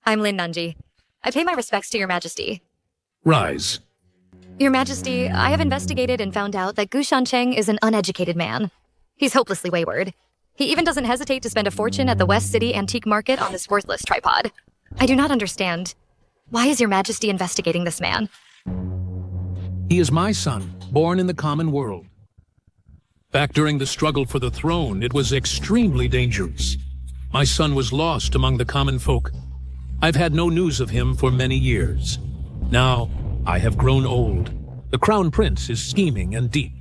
I'm Lin Nunji. I pay my respects to Your Majesty. Rise. Your Majesty, I have investigated and found out that Gu Shancheng is an uneducated man. He's hopelessly wayward. He even doesn't hesitate to spend a fortune at the West City Antique Market on this worthless tripod. I do not understand. Why is Your Majesty investigating this man? He is my son, born in the common world. Back during the struggle for the throne, it was extremely dangerous. My son was lost among the common folk. I've had no news of him for many years. Now, I have grown old. The Crown Prince is scheming and deep.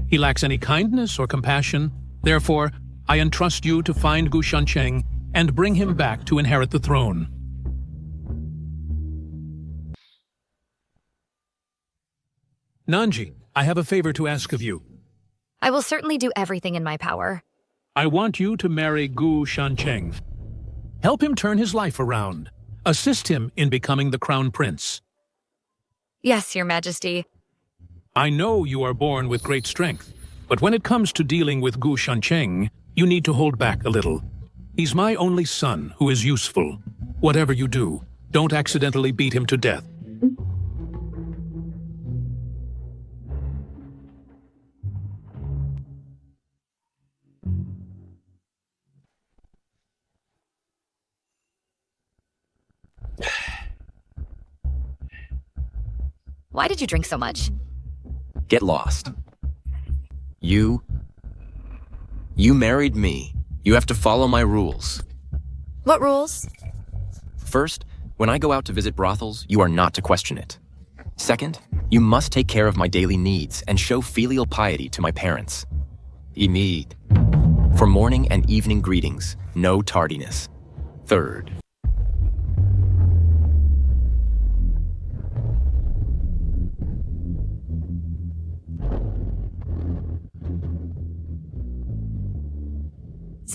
He lacks any kindness or compassion. Therefore, I entrust you to find Gu Shancheng and bring him back to inherit the throne. Nanji, I have a favor to ask of you. I will certainly do everything in my power. I want you to marry Gu Shancheng. Help him turn his life around. Assist him in becoming the Crown Prince. Yes, Your Majesty. I know you are born with great strength, but when it comes to dealing with Gu Shancheng, you need to hold back a little. He's my only son who is useful. Whatever you do, don't accidentally beat him to death. Why did you drink so much? Get lost. You married me. You have to follow my rules. What rules? First, when I go out to visit brothels, you are not to question it. Second, you must take care of my daily needs and show filial piety to my parents. Imid. For morning and evening greetings, no tardiness. Third,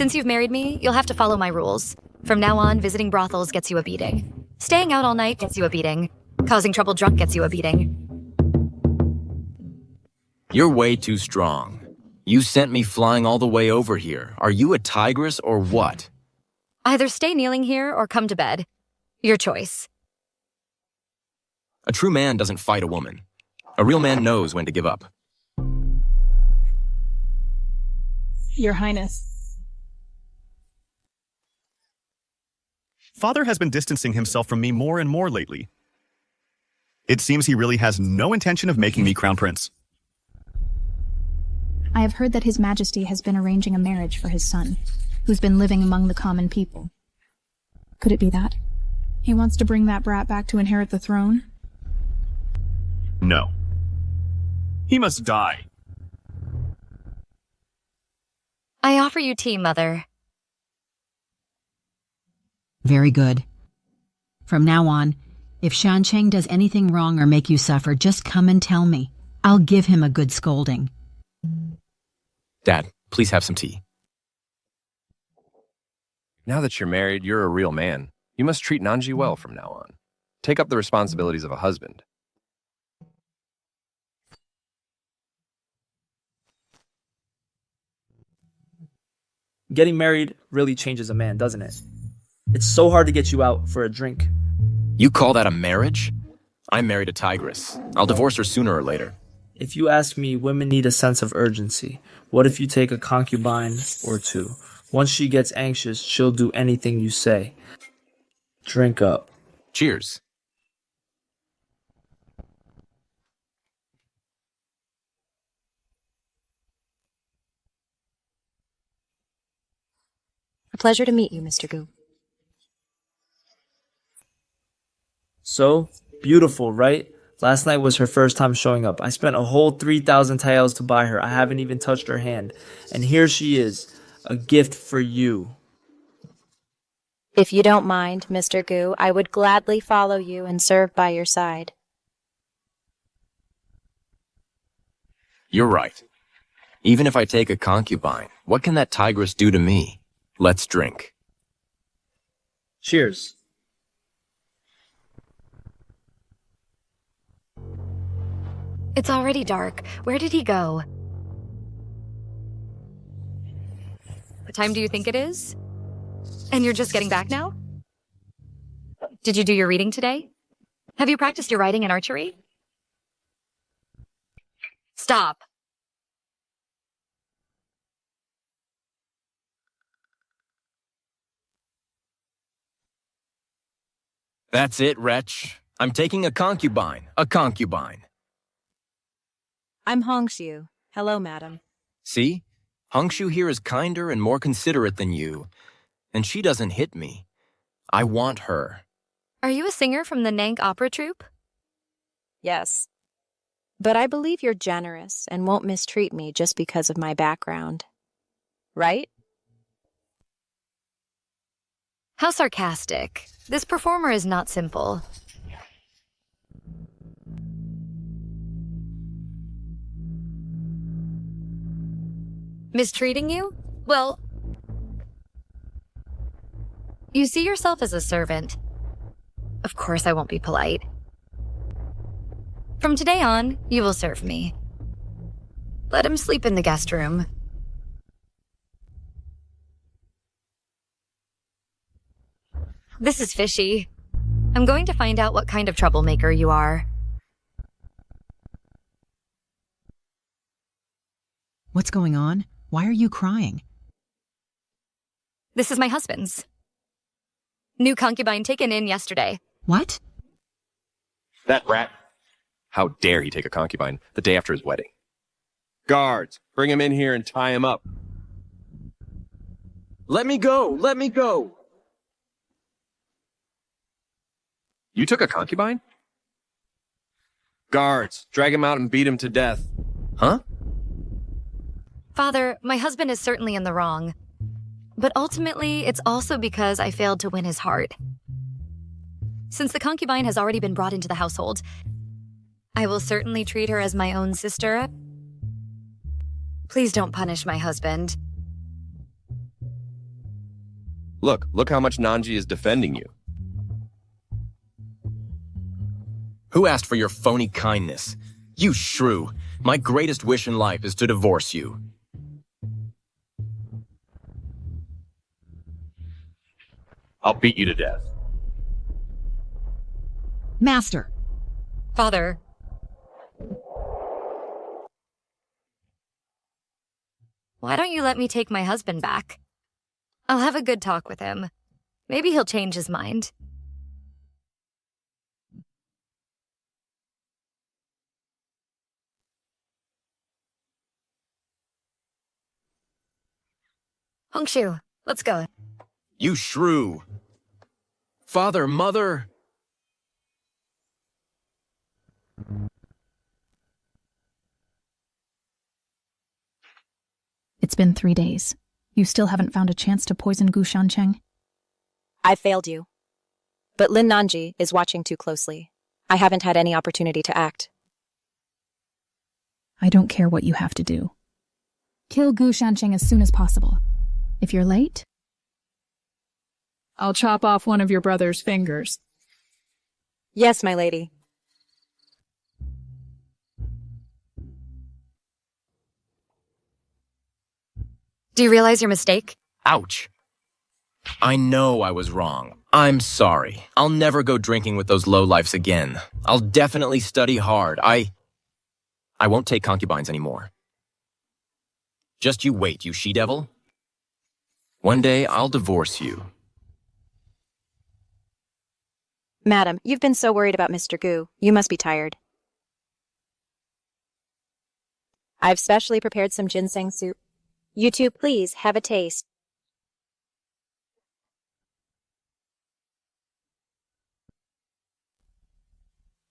Since you've married me, you'll have to follow my rules. From now on, visiting brothels gets you a beating. Staying out all night gets you a beating. Causing trouble drunk gets you a beating. you're way too strong. You sent me flying all the way over here. Are you a tigress or what? Either stay kneeling here or come to bed. Your choice. A true man doesn't fight a woman. A real man knows when to give up. Your Highness. Father has been distancing himself from me more and more lately. It seems he really has no intention of making me Crown Prince. I have heard that His Majesty has been arranging a marriage for his son, who's been living among the common people. Could it be that? He wants to bring that brat back to inherit the throne? No. He must die. I offer you tea, Mother. Very good. From now on, if Shancheng does anything wrong or make you suffer, just come and tell me. I'll give him a good scolding. Dad, please have some tea. Now that you're married, you're a real man. You must treat Nanji well from now on. Take up the responsibilities of a husband. Getting married really changes a man, doesn't it? It's so hard to get you out for a drink. You call that a marriage? I married a tigress. I'll divorce her sooner or later. If you ask me, women need a sense of urgency. What if you take a concubine or two? Once she gets anxious, she'll do anything you say. Drink up. Cheers. A pleasure to meet you, Mr. Gu. So, beautiful, right? Last night was her first time showing up. I spent a whole 3,000 taels to buy her. I haven't even touched her hand. And here she is, a gift for you. If you don't mind, Mr. Gu, I would gladly follow you and serve by your side. You're right. Even if I take a concubine, what can that tigress do to me? Let's drink. Cheers. It's already dark. Where did he go? What time do you think it is? And you're just getting back now? Did you do your reading today? Have you practiced your riding and archery? Stop. That's it, wretch. I'm taking a concubine. A concubine. I'm Hongshu. Hello, madam. See? Hongshu here is kinder and more considerate than you. And she doesn't hit me. I want her. Are you a singer from the Nank Opera Troupe? Yes. But I believe you're generous and won't mistreat me just because of my background. Right? How sarcastic. This performer is not simple. Mistreating you? Well, you see yourself as a servant. Of course I won't be polite. From today on, you will serve me. Let him sleep in the guest room. This is fishy. I'm going to find out what kind of troublemaker you are. What's going on? Why are you crying? This is my husband's. New concubine taken in yesterday. What? That rat. How dare he take a concubine the day after his wedding? Guards, bring him in here and tie him up. Let me go! Let me go! You took a concubine? Guards, drag him out and beat him to death. Huh? Father, my husband is certainly in the wrong. But ultimately, it's also because I failed to win his heart. Since the concubine has already been brought into the household, I will certainly treat her as my own sister. Please don't punish my husband. Look how much Nanji is defending you. Who asked for your phony kindness? You shrew. My greatest wish in life is to divorce you. I'll beat you to death. Master! Father. Why don't you let me take my husband back? I'll have a good talk with him. Maybe he'll change his mind. Hongshu, let's go. You shrew. Father, mother. It's been 3 days. You still haven't found a chance to poison Gu Shancheng? I failed you. But Lin Nanji is watching too closely. I haven't had any opportunity to act. I don't care what you have to do. Kill Gu Shancheng as soon as possible. If you're late, I'll chop off one of your brother's fingers. Yes, my lady. Do you realize your mistake? Ouch. I know I was wrong. I'm sorry. I'll never go drinking with those lowlifes again. I'll definitely study hard. I won't take concubines anymore. Just you wait, you she-devil. One day, I'll divorce you. Madam, you've been so worried about Mr. Gu. You must be tired. I've specially prepared some ginseng soup. You two, please, have a taste.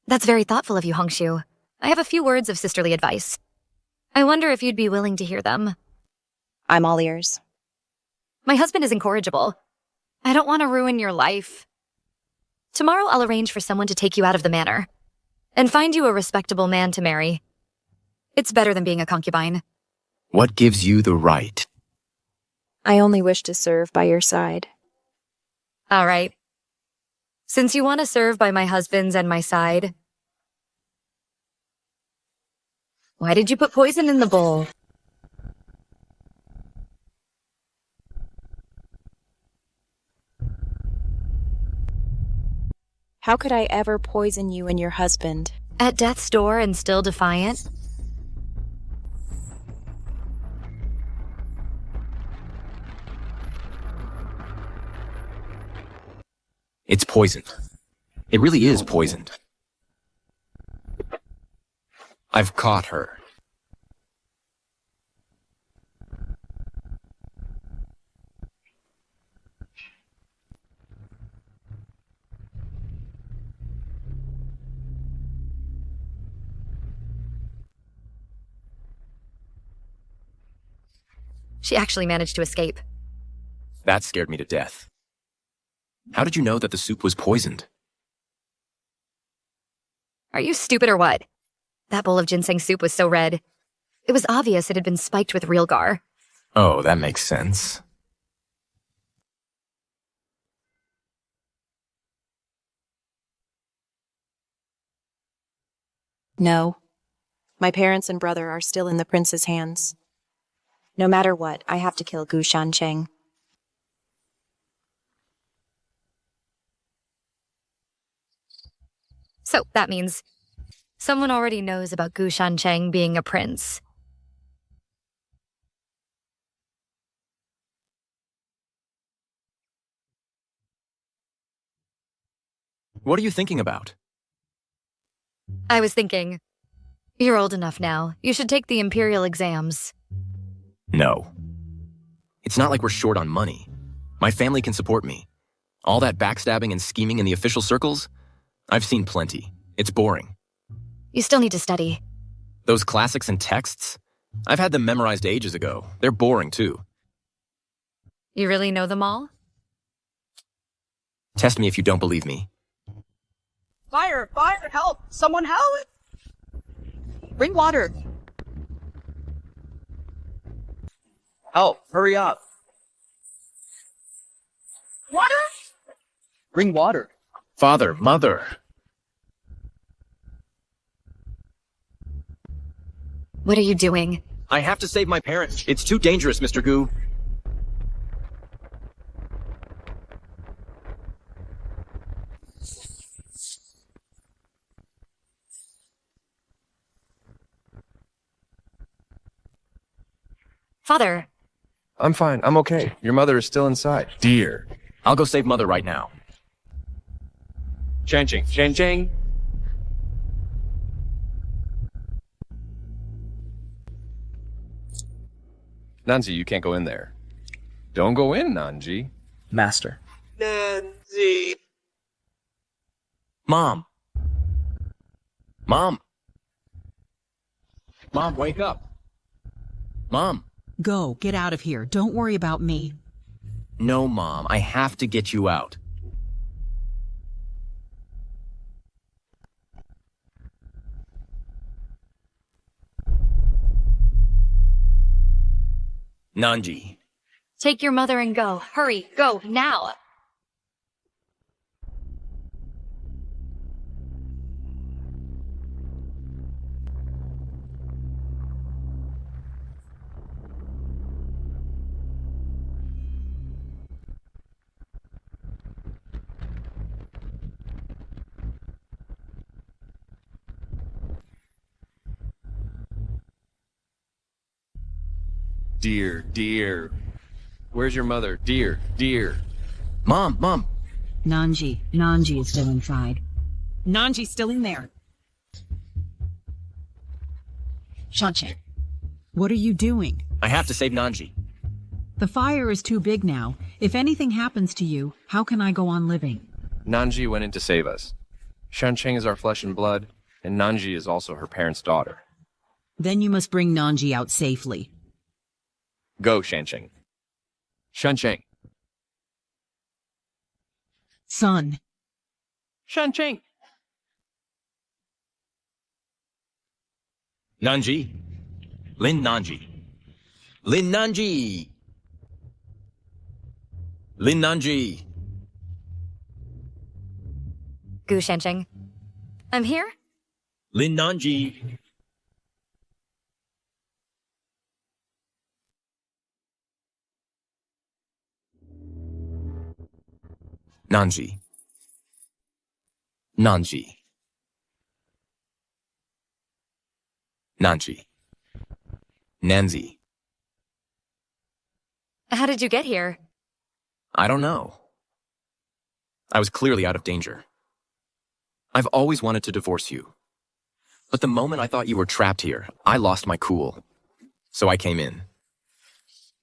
That's very thoughtful of you, Hongshu. I have a few words of sisterly advice. I wonder if you'd be willing to hear them. I'm all ears. My husband is incorrigible. I don't want to ruin your life. Tomorrow I'll arrange for someone to take you out of the manor and find you a respectable man to marry. It's better than being a concubine. What gives you the right? I only wish to serve by your side. All right. Since you want to serve by my husband's and my side, why did you put poison in the bowl? How could I ever poison you and your husband? At death's door and still defiant? It's poisoned. It really is poisoned. I've caught her. She actually managed to escape. That scared me to death. How did you know that the soup was poisoned? Are you stupid or what? That bowl of ginseng soup was so red. It was obvious it had been spiked with real gar. Oh, that makes sense. No. My parents and brother are still in the prince's hands. No matter what, I have to kill Gu Shancheng. So that means someone already knows about Gu Shancheng being a prince. What are you thinking about? I was thinking, you're old enough now. You should take the imperial exams. No. It's not like we're short on money. My family can support me. All that backstabbing and scheming in the official circles? I've seen plenty. It's boring. You still need to study. Those classics and texts? I've had them memorized ages ago. They're boring, too. You really know them all? Test me if you don't believe me. Fire! Fire! Help! Someone help! Bring water! Help! Hurry up! Water! Bring water! Father, mother. What are you doing? I have to save my parents. It's too dangerous, Mr. Gu. Father. I'm fine. I'm okay. Your mother is still inside. Dear. I'll go save mother right now. Shancheng. Shancheng. Nanji, you can't go in there. Don't go in, Nanji. Master. Nanji. Mom. Mom. Mom, wake up. Mom. Go, get out of here. Don't worry about me. No, Mom. I have to get you out. Nanji. Take your mother and go. Hurry, go, now! Dear, dear. Where's your mother? Dear, dear. Mom, Mom. Nanji is still inside. Nanji's still in there. Shancheng, what are you doing? I have to save Nanji. The fire is too big now. If anything happens to you, how can I go on living? Nanji went in to save us. Shancheng is our flesh and blood, and Nanji is also her parents' daughter. Then you must bring Nanji out safely. Go, Shancheng. Shancheng. Son. Shancheng. Nanji. Lin Nanji. Lin Nanji. Lin Nanji. Gu Shancheng. I'm here? Lin Nanji. Nanji. Nanji. Nanji. Nanzi. How did you get here? I don't know. I was clearly out of danger. I've always wanted to divorce you. But the moment I thought you were trapped here, I lost my cool. So I came in.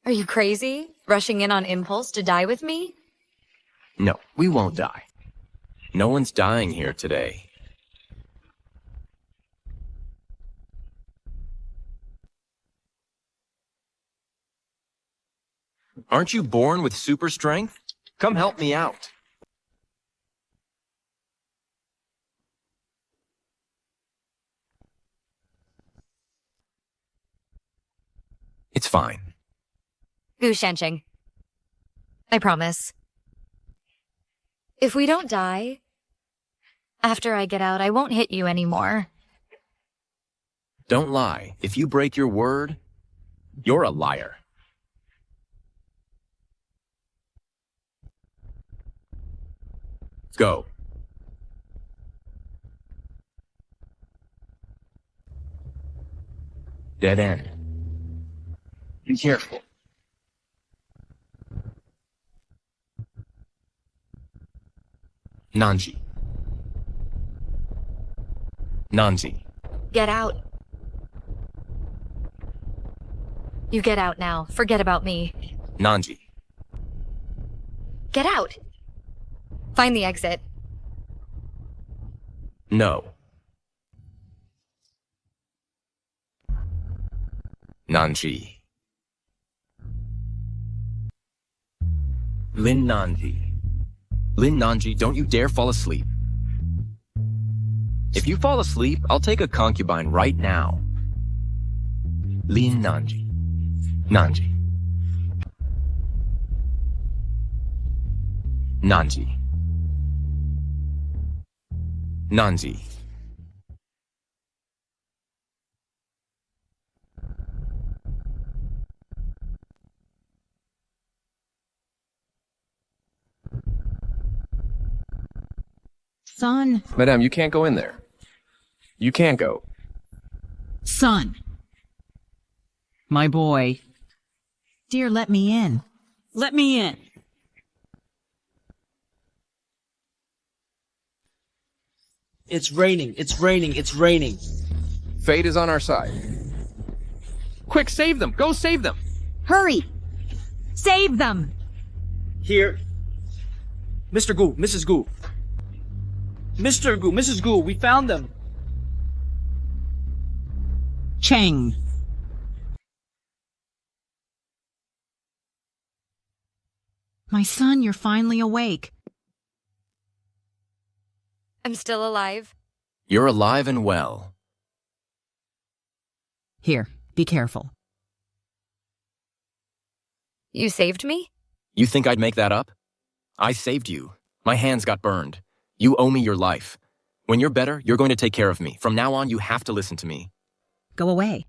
Are you crazy? Rushing in on impulse to die with me? No, we won't die. No one's dying here today. Aren't you born with super strength? Come help me out. It's fine. Gu Shancheng. I promise. If we don't die, after I get out, I won't hit you anymore. Don't lie. If you break your word, you're a liar. Go. Dead end. Be careful. Nanji. Nanji. Get out. You get out now. Forget about me. Nanji. Get out. Find the exit. No. Nanji. Lin Nanji. Lin Nanji, don't you dare fall asleep. If you fall asleep, I'll take a concubine right now. Lin Nanji. Nanji. Nanji. Nanji. Son. Madame, you can't go in there. You can't go. Son. My boy. Dear, let me in. Let me in. It's raining, it's raining, it's raining. Fate is on our side. Quick, save them! Go save them! Hurry! Save them! Here. Mr. Gu, Mrs. Gu. Mr. Gu, Mrs. Gu, we found them. Cheng. My son, you're finally awake. I'm still alive. You're alive and well. Here, be careful. You saved me? You think I'd make that up? I saved you. My hands got burned. You owe me your life. When you're better, you're going to take care of me. From now on, you have to listen to me. Go away.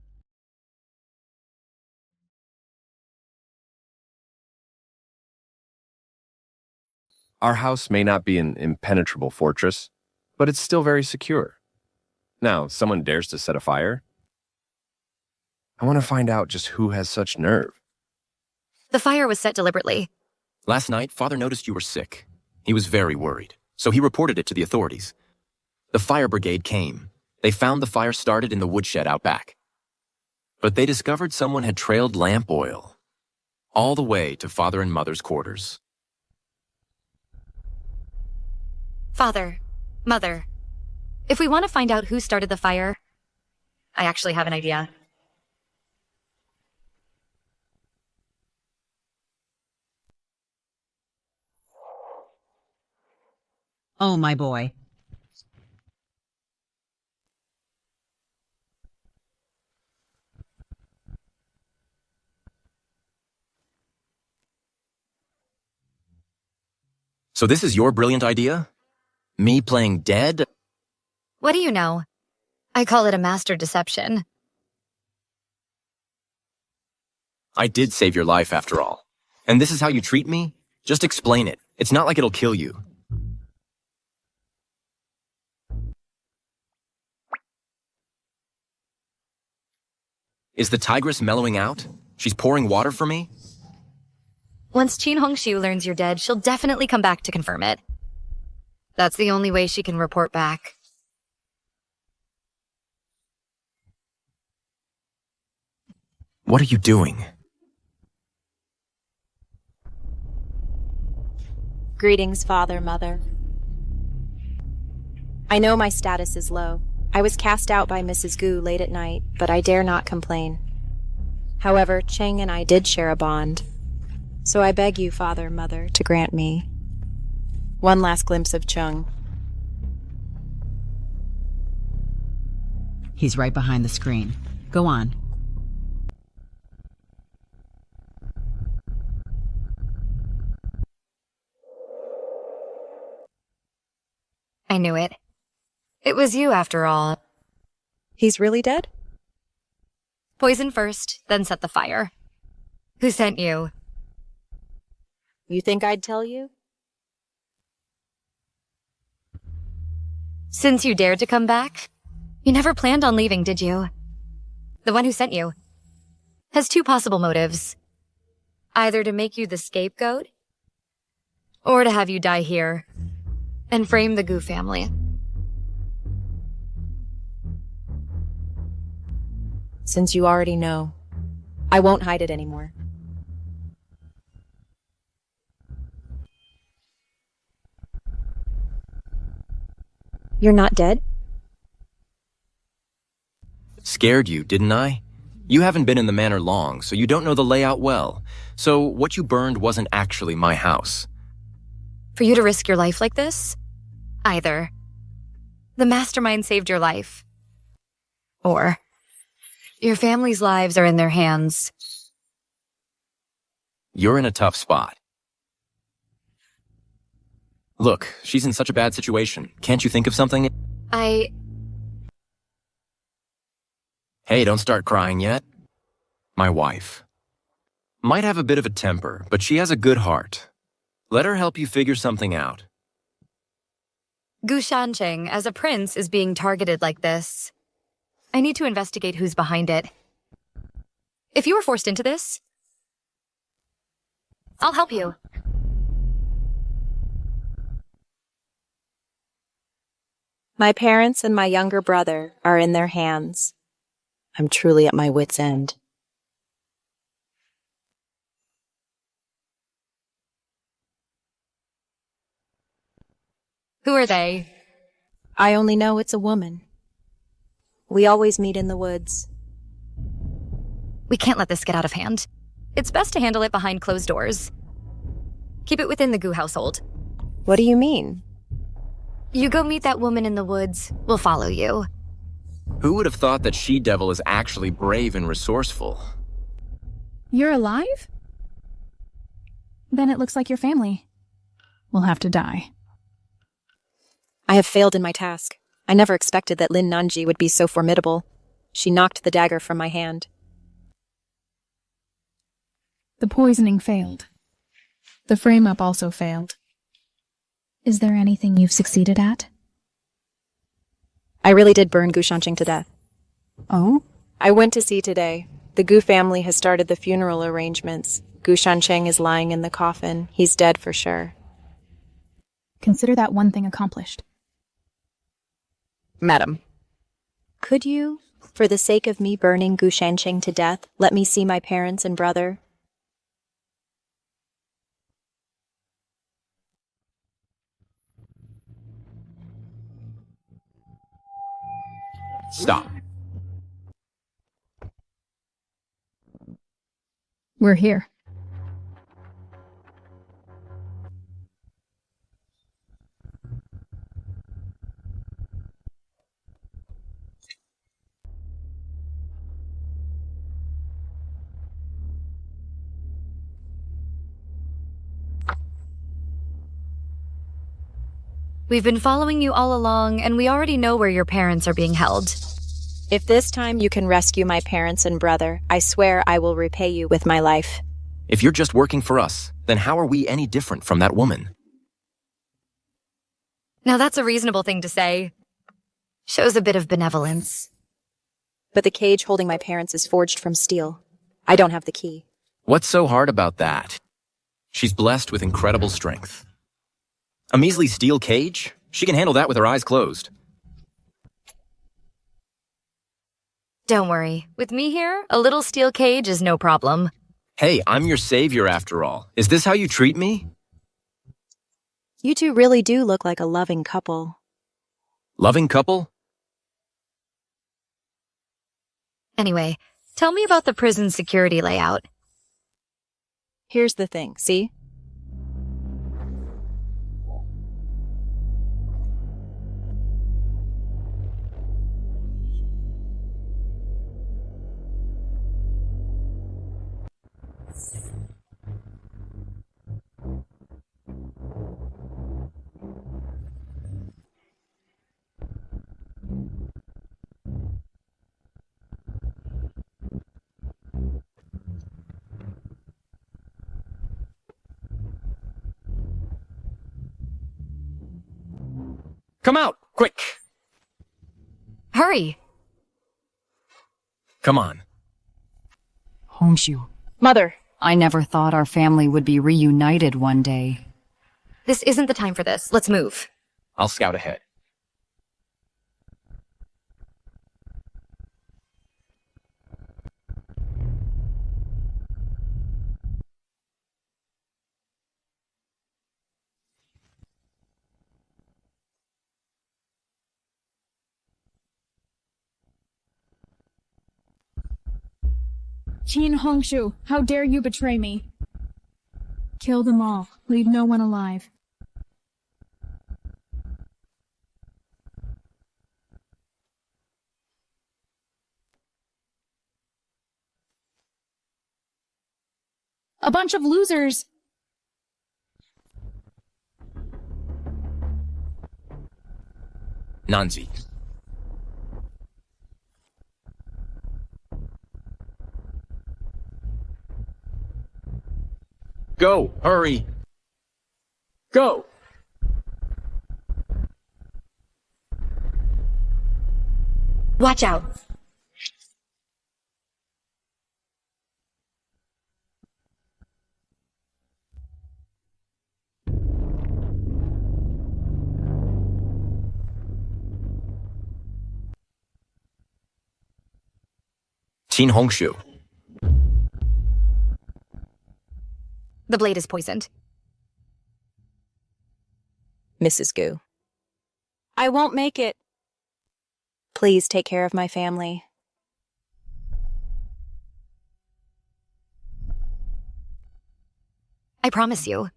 Our house may not be an impenetrable fortress, but it's still very secure. Now, someone dares to set a fire? I want to find out just who has such nerve. The fire was set deliberately. Last night, Father noticed you were sick. He was very worried, so he reported it to the authorities. The fire brigade came. They found the fire started in the woodshed out back. But they discovered someone had trailed lamp oil all the way to Father and Mother's quarters. Father, Mother, if we want to find out who started the fire, I actually have an idea. Oh, my boy. So this is your brilliant idea? Me playing dead? What do you know? I call it a master deception. I did save your life after all. And this is how you treat me? Just explain it. It's not like it'll kill you. Is the tigress mellowing out? She's pouring water for me? Once Qin Hongshu learns you're dead, she'll definitely come back to confirm it. That's the only way she can report back. What are you doing? Greetings, Father, Mother. I know my status is low. I was cast out by Mrs. Gu late at night, but I dare not complain. However, Cheng and I did share a bond. So I beg you, Father, Mother, to grant me one last glimpse of Chung. He's right behind the screen. Go on. I knew it. It was you, after all. He's really dead? Poison first, then set the fire. Who sent you? You think I'd tell you? Since you dared to come back, you never planned on leaving, did you? The one who sent you has two possible motives. Either to make you the scapegoat, or to have you die here and frame the Gu family. Since you already know, I won't hide it anymore. You're not dead? Scared you, didn't I? You haven't been in the manor long, so you don't know the layout well. So what you burned wasn't actually my house. For you to risk your life like this? Either the mastermind saved your life, or your family's lives are in their hands. You're in a tough spot. Look, she's in such a bad situation. Can't you think of something? I... Hey, don't start crying yet. My wife. Might have a bit of a temper, but she has a good heart. Let her help you figure something out. Gu Shancheng, as a prince, is being targeted like this. I need to investigate who's behind it. If you were forced into this, I'll help you. My parents and my younger brother are in their hands. I'm truly at my wit's end. Who are they? I only know it's a woman. We always meet in the woods. We can't let this get out of hand. It's best to handle it behind closed doors. Keep it within the Gu household. What do you mean? You go meet that woman in the woods. We'll follow you. Who would have thought that she-devil is actually brave and resourceful? You're alive? Then it looks like your family will have to die. I have failed in my task. I never expected that Lin Nanji would be so formidable. She knocked the dagger from my hand. The poisoning failed. The frame-up also failed. Is there anything you've succeeded at? I really did burn Gu Shancheng to death. Oh? I went to see today. The Gu family has started the funeral arrangements. Gu Shancheng is lying in the coffin. He's dead for sure. Consider that one thing accomplished. Madam. Could you, for the sake of me burning Gu Shancheng to death, let me see my parents and brother? Stop. We're here. We've been following you all along, and we already know where your parents are being held. If this time you can rescue my parents and brother, I swear I will repay you with my life. If you're just working for us, then how are we any different from that woman? Now that's a reasonable thing to say. Shows a bit of benevolence. But the cage holding my parents is forged from steel. I don't have the key. What's so hard about that? She's blessed with incredible strength. A measly steel cage? She can handle that with her eyes closed. Don't worry. With me here, a little steel cage is no problem. Hey, I'm your savior after all. Is this how you treat me? You two really do look like a loving couple. Loving couple? Anyway, tell me about the prison security layout. Here's the thing, see? Come out, quick! Hurry! Come on. Hongshu, Mother! I never thought our family would be reunited one day. This isn't the time for this. Let's move. I'll scout ahead. Qin Hongshu, how dare you betray me? Kill them all. Leave no one alive. A bunch of losers! Nanzi. Go! Hurry! Go! Watch out. Qin Hongshu. The blade is poisoned. Mrs. Gu. I won't make it. Please take care of my family. I promise you.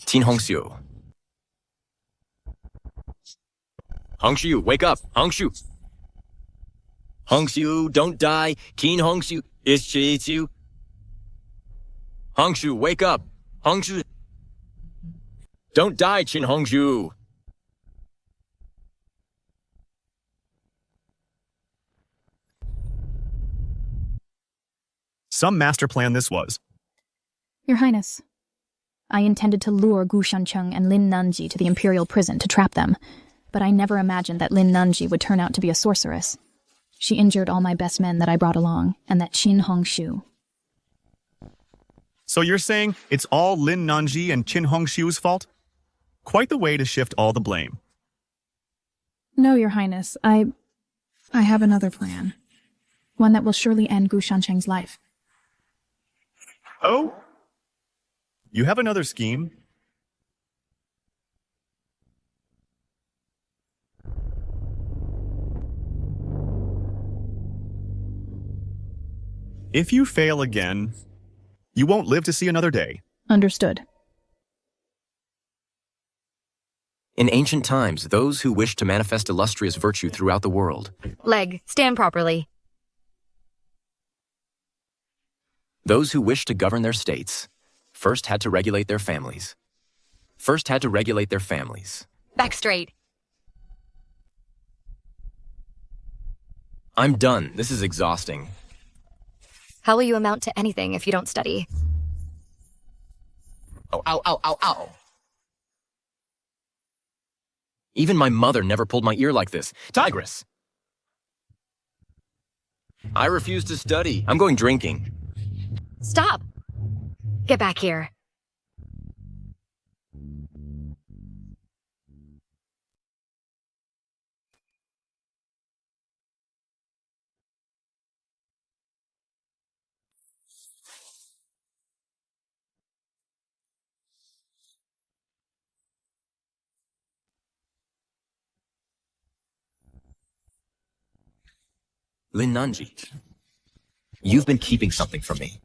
Qin Hongshu. Hongshu, wake up! Hongshu! Hongshu, don't die! Qin Hongshu, it's you. Hongshu, wake up! Hongshu! Don't die, Qin Hongshu! Some master plan this was. Your Highness, I intended to lure Gu Shancheng and Lin Nanji to the Imperial prison to trap them, but I never imagined that Lin Nanji would turn out to be a sorceress. She injured all my best men that I brought along, and that Qin Hongshu. So you're saying it's all Lin Nanji and Qin Hongshu's fault? Quite the way to shift all the blame. No, Your Highness, I have another plan. One that will surely end Gu Shancheng's life. Oh? You have another scheme? If you fail again, you won't live to see another day. Understood. In ancient times, those who wished to manifest illustrious virtue throughout the world, Leg, stand properly. those who wished to govern their states, first had to regulate their families. Back straight. I'm done. This is exhausting. How will you amount to anything if you don't study? Oh, ow, ow, ow, ow. Even my mother never pulled my ear like this. Tigress! I refuse to study. I'm going drinking. Stop! Get back here. Lin Nanji, you've been keeping something from me.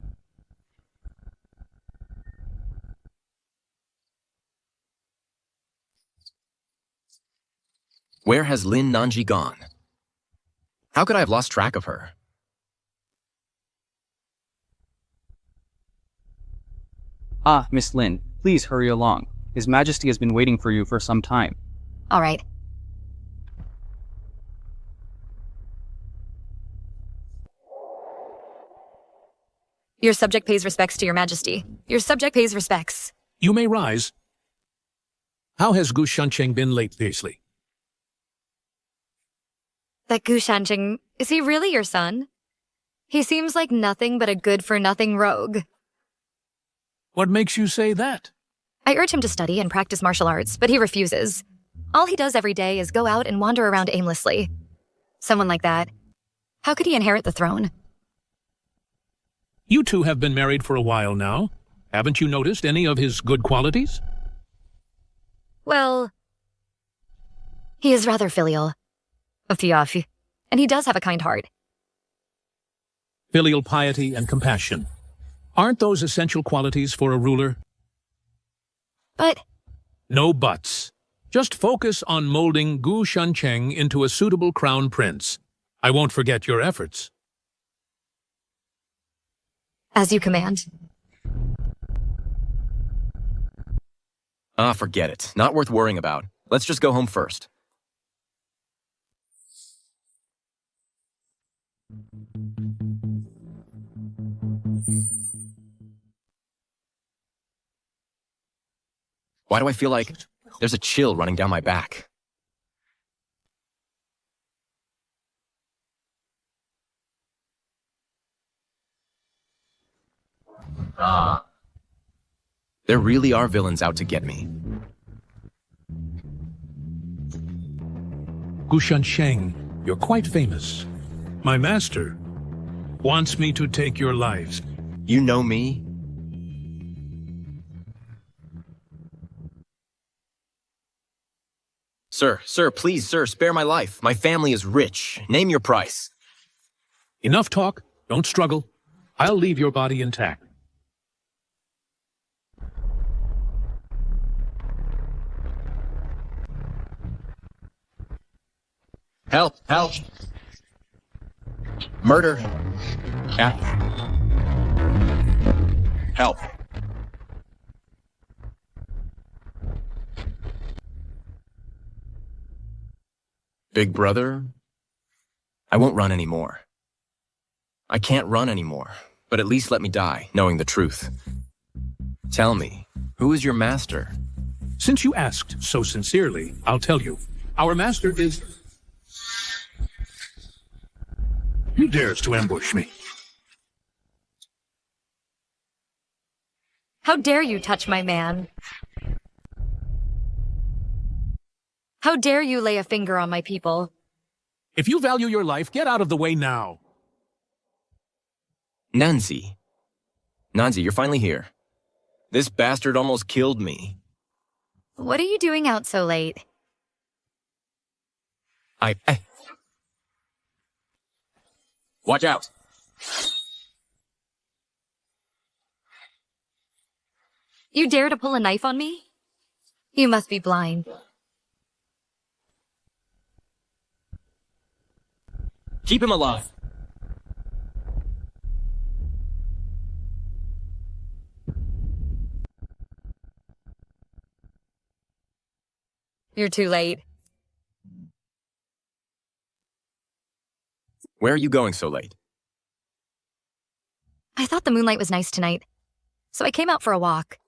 Where has Lin Nanji gone? How could I have lost track of her? Ah, Miss Lin, please hurry along. His Majesty has been waiting for you for some time. All right. Your subject pays respects to your majesty. Your subject pays respects. You may rise. How has Gu Shancheng been lately? That Gu Shancheng, is he really your son? He seems like nothing but a good-for-nothing rogue. What makes you say that? I urge him to study and practice martial arts, but he refuses. All he does every day is go out and wander around aimlessly. Someone like that, how could he inherit the throne? You two have been married for a while now. Haven't you noticed any of his good qualities? Well, he is rather filial. And he does have a kind heart. Filial piety and compassion. Aren't those essential qualities for a ruler? But... No buts. Just focus on molding Gu Shancheng into a suitable crown prince. I won't forget your efforts. As you command. Ah, forget it. Not worth worrying about. Let's just go home first. Why do I feel like there's a chill running down my back? There really are villains out to get me. Gu Shancheng, you're quite famous. My master wants me to take your lives. You know me? Sir, please, sir, spare my life. My family is rich. Name your price. Enough talk. Don't struggle. I'll leave your body intact. Help! Help! Murder! Help! Big brother? I won't run anymore. I can't run anymore, but at least let me die, knowing the truth. Tell me, who is your master? Since you asked so sincerely, I'll tell you. Our master is... Who dares to ambush me? How dare you touch my man? How dare you lay a finger on my people? If you value your life, get out of the way now. Nanzi, you're finally here. This bastard almost killed me. What are you doing out so late? Watch out! You dare to pull a knife on me? You must be blind. Keep him alive. You're too late. Where are you going so late? I thought the moonlight was nice tonight, so I came out for a walk.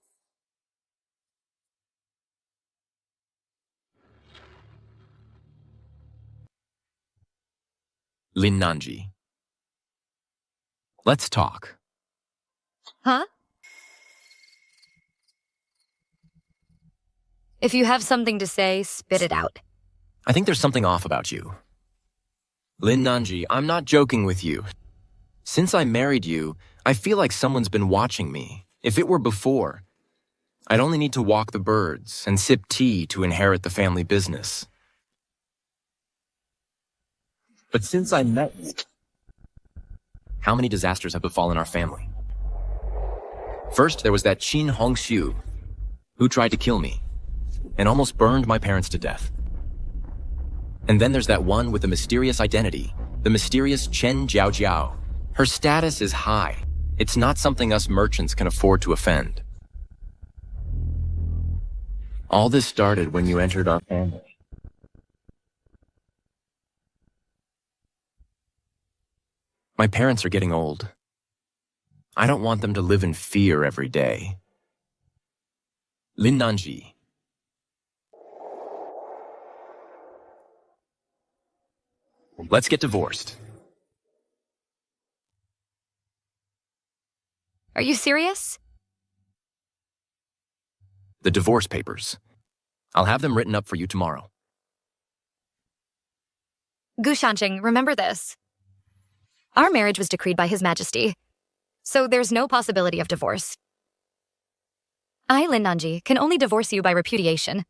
Lin Nanji. Let's talk. Huh? If you have something to say, spit it out. I think there's something off about you. Lin Nanji, I'm not joking with you. Since I married you, I feel like someone's been watching me. If it were before, I'd only need to walk the birds and sip tea to inherit the family business. But since I met you, how many disasters have befallen our family? First, there was that Qin Hongxiu, who tried to kill me and almost burned my parents to death. And then there's that one with a mysterious identity, the mysterious Chen Jiaojiao. Her status is high. It's not something us merchants can afford to offend. All this started when you entered our family. My parents are getting old. I don't want them to live in fear every day. Lin Nanji. Let's get divorced. Are you serious? The divorce papers. I'll have them written up for you tomorrow. Gu Shanqing, remember this. Our marriage was decreed by His Majesty, so there's no possibility of divorce. I, Lin Nanji, can only divorce you by repudiation.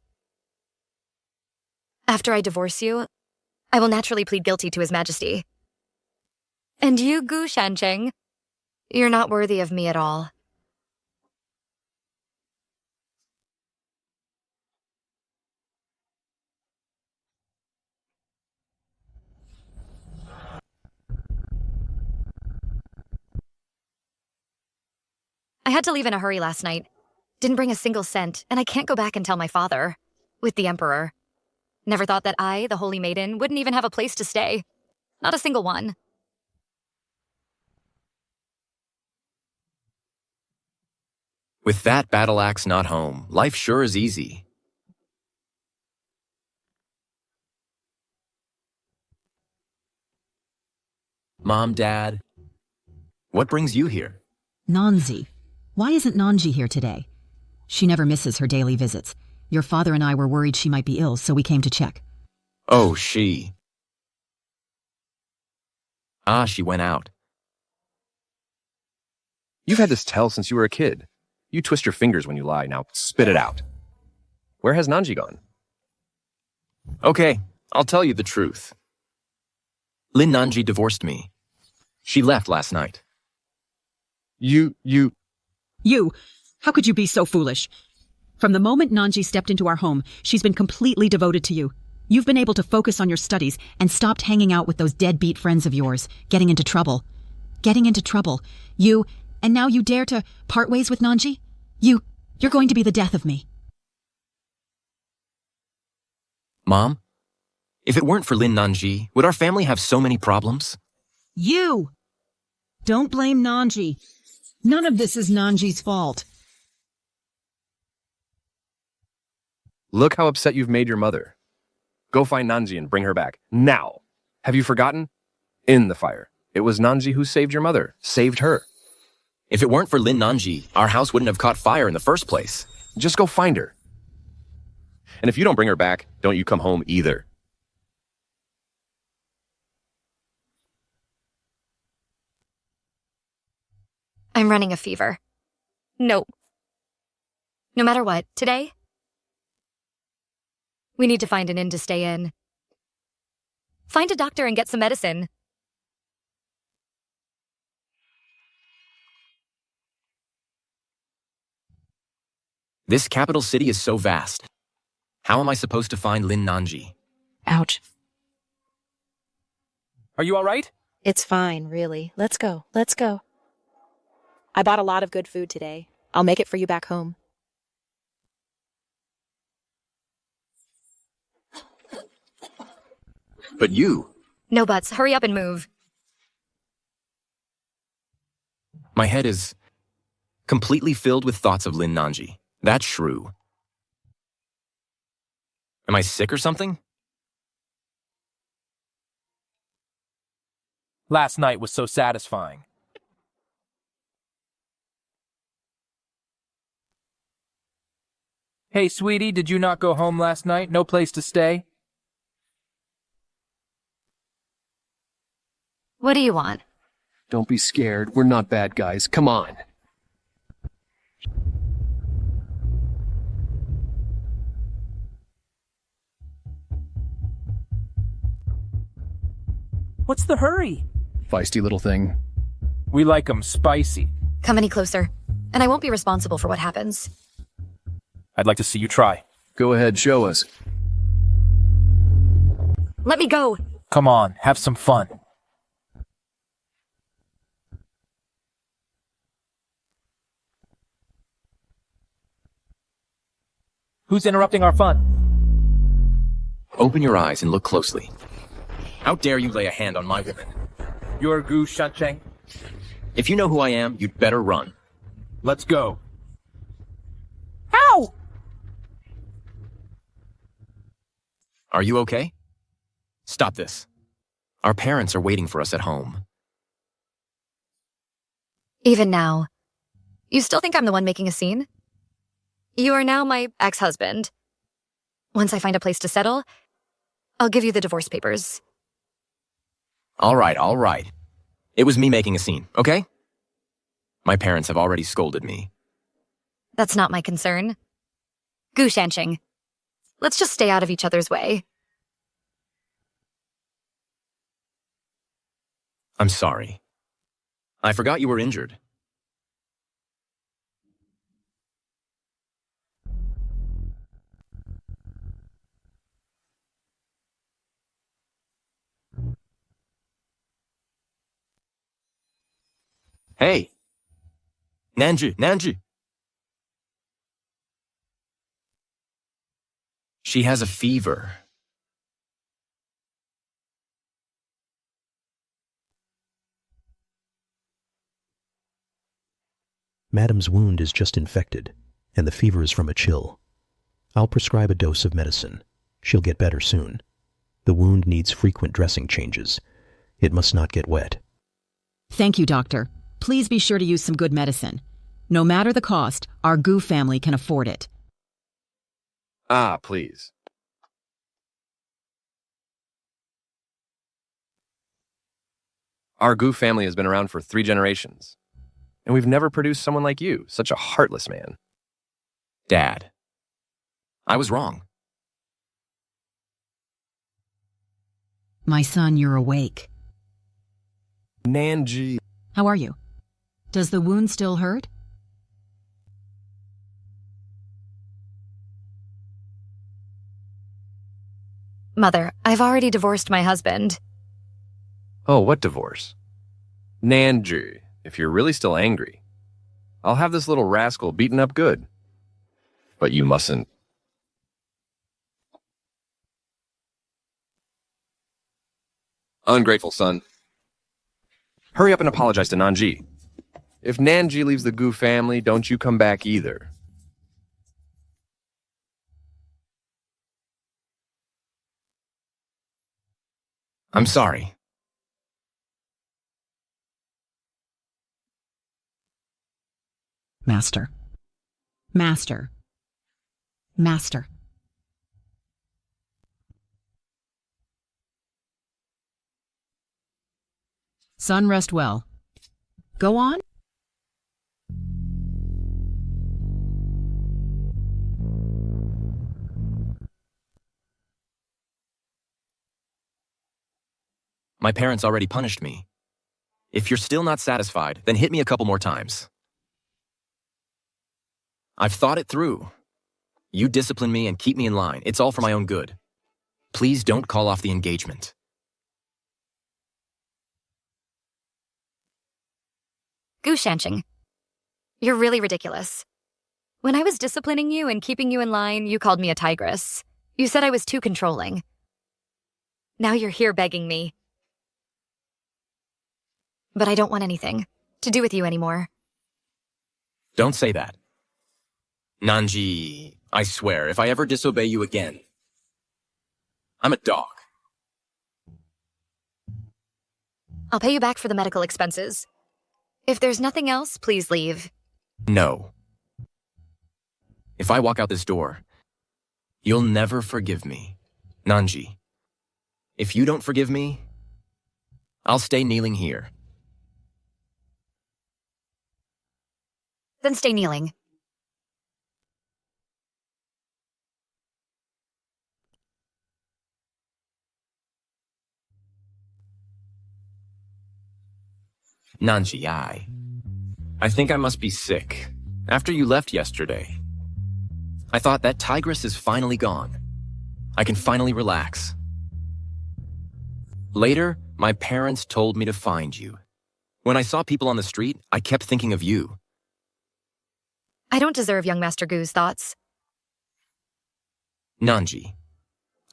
After I divorce you, I will naturally plead guilty to His Majesty. And you, Gu Shanqing, you're not worthy of me at all. I had to leave in a hurry last night. Didn't bring a single cent, and I can't go back and tell my father. With the Emperor. Never thought that I, the Holy Maiden, wouldn't even have a place to stay. Not a single one. With that battle axe not home, life sure is easy. Mom, Dad, what brings you here? Nanzi. Why isn't Nanji here today? She never misses her daily visits. Your father and I were worried she might be ill, so we came to check. Oh, she. She went out. You've had this tell since you were a kid. You twist your fingers when you lie. Now spit it out. Where has Nanji gone? Okay, I'll tell you the truth. Lin Nanji divorced me. She left last night. You! How could you be so foolish? From the moment Nanji stepped into our home, she's been completely devoted to you. You've been able to focus on your studies and stopped hanging out with those deadbeat friends of yours, getting into trouble. And now you dare to part ways with Nanji? You're going to be the death of me. Mom, if it weren't for Lin Nanji, would our family have so many problems? You! Don't blame Nanji. None of this is Nanji's fault. Look how upset you've made your mother. Go find Nanji and bring her back. Now! Have you forgotten? In the fire. It was Nanji who saved your mother. Saved her. If it weren't for Lin Nanji, our house wouldn't have caught fire in the first place. Just go find her. And if you don't bring her back, don't you come home either. I'm running a fever. No. No matter what, today, we need to find an inn to stay in. Find a doctor and get some medicine. This capital city is so vast. How am I supposed to find Lin Nanji? Ouch. Are you all right? It's fine, really. Let's go. I bought a lot of good food today. I'll make it for you back home. But you... No buts. Hurry up and move. My head is completely filled with thoughts of Lin Nanji. That shrew. Am I sick or something? Last night was so satisfying. Hey, sweetie, did you not go home last night? No place to stay? What do you want? Don't be scared. We're not bad guys. Come on. What's the hurry? Feisty little thing. We like 'em spicy. Come any closer, and I won't be responsible for what happens. I'd like to see you try. Go ahead, show us. Let me go! Come on, have some fun. Who's interrupting our fun? Open your eyes and look closely. How dare you lay a hand on my woman? You're Gu Shancheng. If you know who I am, you'd better run. Let's go. Ow! Are you okay? Stop this. Our parents are waiting for us at home. Even now, you still think I'm the one making a scene? You are now my ex-husband. Once I find a place to settle, I'll give you the divorce papers. All right. It was me making a scene, okay? My parents have already scolded me. That's not my concern. Gu Shancheng, let's just stay out of each other's way. I'm sorry. I forgot you were injured. Hey! Nanju! She has a fever. Madam's wound is just infected, and the fever is from a chill. I'll prescribe a dose of medicine. She'll get better soon. The wound needs frequent dressing changes. It must not get wet. Thank you, doctor. Please be sure to use some good medicine. No matter the cost, our Gu family can afford it. Ah, please. Our Gu family has been around for 3 generations, and we've never produced someone like you, such a heartless man. Dad. I was wrong. My son, you're awake. Nanji. How are you? Does the wound still hurt? Mother, I've already divorced my husband. Oh, what divorce? Nanji, if you're really still angry, I'll have this little rascal beaten up good. But you mustn't. Ungrateful son. Hurry up and apologize to Nanji. If Nanji leaves the Gu family, don't you come back either. I'm sorry. Master. Son, rest well. Go on. My parents already punished me. If you're still not satisfied, then hit me a couple more times. I've thought it through. You discipline me and keep me in line. It's all for my own good. Please don't call off the engagement. Gu Shancheng, you're really ridiculous. When I was disciplining you and keeping you in line, you called me a tigress. You said I was too controlling. Now you're here begging me. But I don't want anything to do with you anymore. Don't say that. Nanji, I swear, if I ever disobey you again, I'm a dog. I'll pay you back for the medical expenses. If there's nothing else, please leave. No. If I walk out this door, you'll never forgive me. Nanji. If you don't forgive me, I'll stay kneeling here. Then stay kneeling. Nanji, I think I must be sick. After you left yesterday, I thought that tigress is finally gone. I can finally relax. Later, my parents told me to find you. When I saw people on the street, I kept thinking of you. I don't deserve young Master Gu's thoughts. Nanji,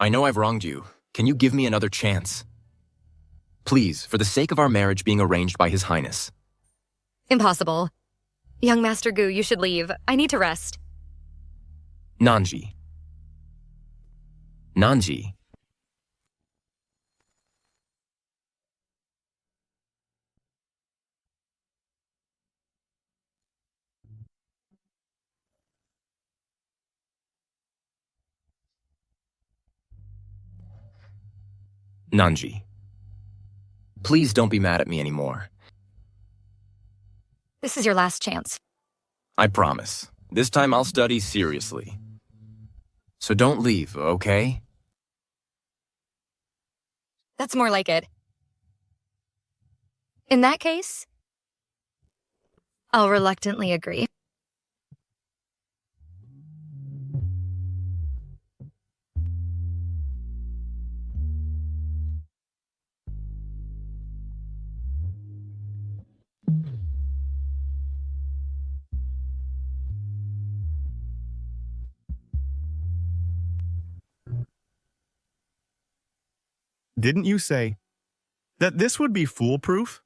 I know I've wronged you. Can you give me another chance? Please, for the sake of our marriage being arranged by His Highness. Impossible. Young Master Gu, you should leave. I need to rest. Nanji. Nanji. Nanji. Please don't be mad at me anymore. This is your last chance. I promise. This time I'll study seriously. So don't leave, okay? That's more like it. In that case, I'll reluctantly agree. Didn't you say that this would be foolproof?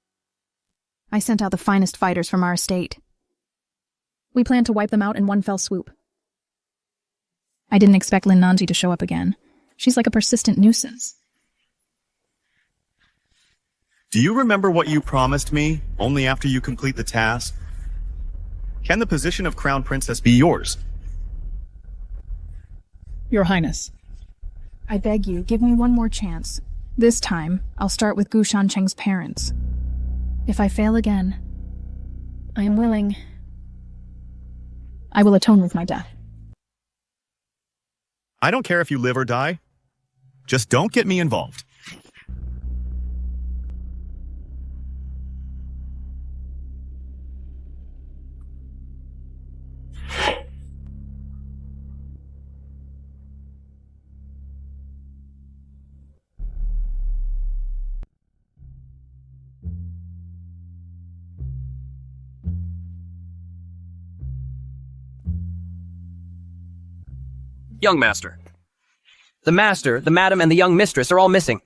I sent out the finest fighters from our estate. We planned to wipe them out in one fell swoop. I didn't expect Lin Nanji to show up again. She's like a persistent nuisance. Do you remember what you promised me only after you complete the task? Can the position of Crown Princess be yours? Your Highness, I beg you, give me one more chance. This time, I'll start with Gu Shancheng's parents. If I fail again, I am willing. I will atone with my death. I don't care if you live or die. Just don't get me involved. Young master. The master, the madam, and the young mistress are all missing.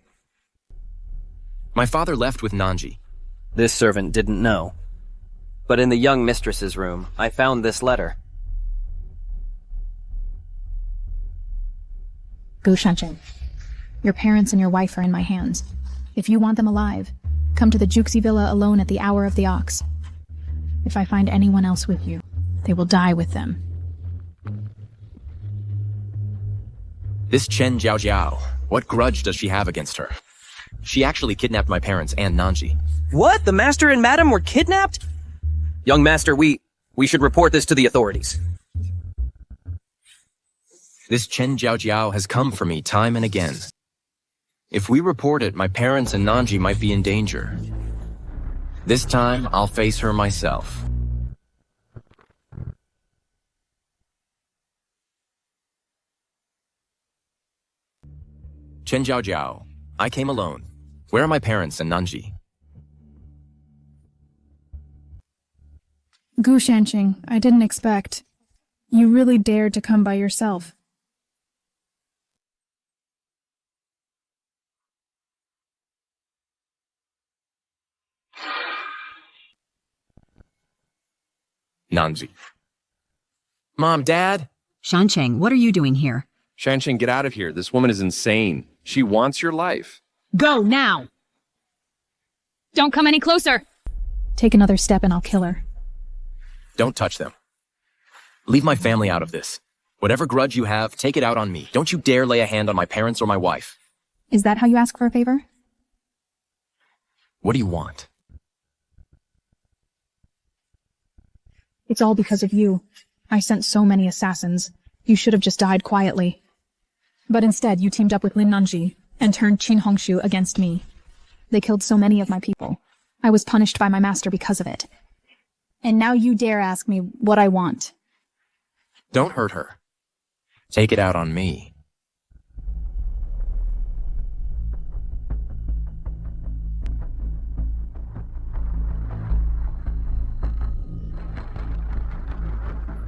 My father left with Nanji. This servant didn't know. But in the young mistress's room, I found this letter. Gu Shancheng, your parents and your wife are in my hands. If you want them alive, come to the Juxi Villa alone at the hour of the ox. If I find anyone else with you, they will die with them. This Chen Jiao, what grudge does she have against her? She actually kidnapped my parents and Nanji. What? The master and madam were kidnapped? Young master, we should report this to the authorities. This Chen Jiao has come for me time and again. If we report it, my parents and Nanji might be in danger. This time, I'll face her myself. Chen Jiao, I came alone. Where are my parents and Nanji? Gu Shancheng, I didn't expect. You really dared to come by yourself. Nanji. Mom, Dad? Shancheng, what are you doing here? Shancheng, get out of here. This woman is insane. She wants your life. Go now! Don't come any closer! Take another step and I'll kill her. Don't touch them. Leave my family out of this. Whatever grudge you have, take it out on me. Don't you dare lay a hand on my parents or my wife. Is that how you ask for a favor? What do you want? It's all because of you. I sent so many assassins. You should have just died quietly. But instead, you teamed up with Lin Nanji and turned Qin Hongshu against me. They killed so many of my people. I was punished by my master because of it. And now you dare ask me what I want. Don't hurt her. Take it out on me.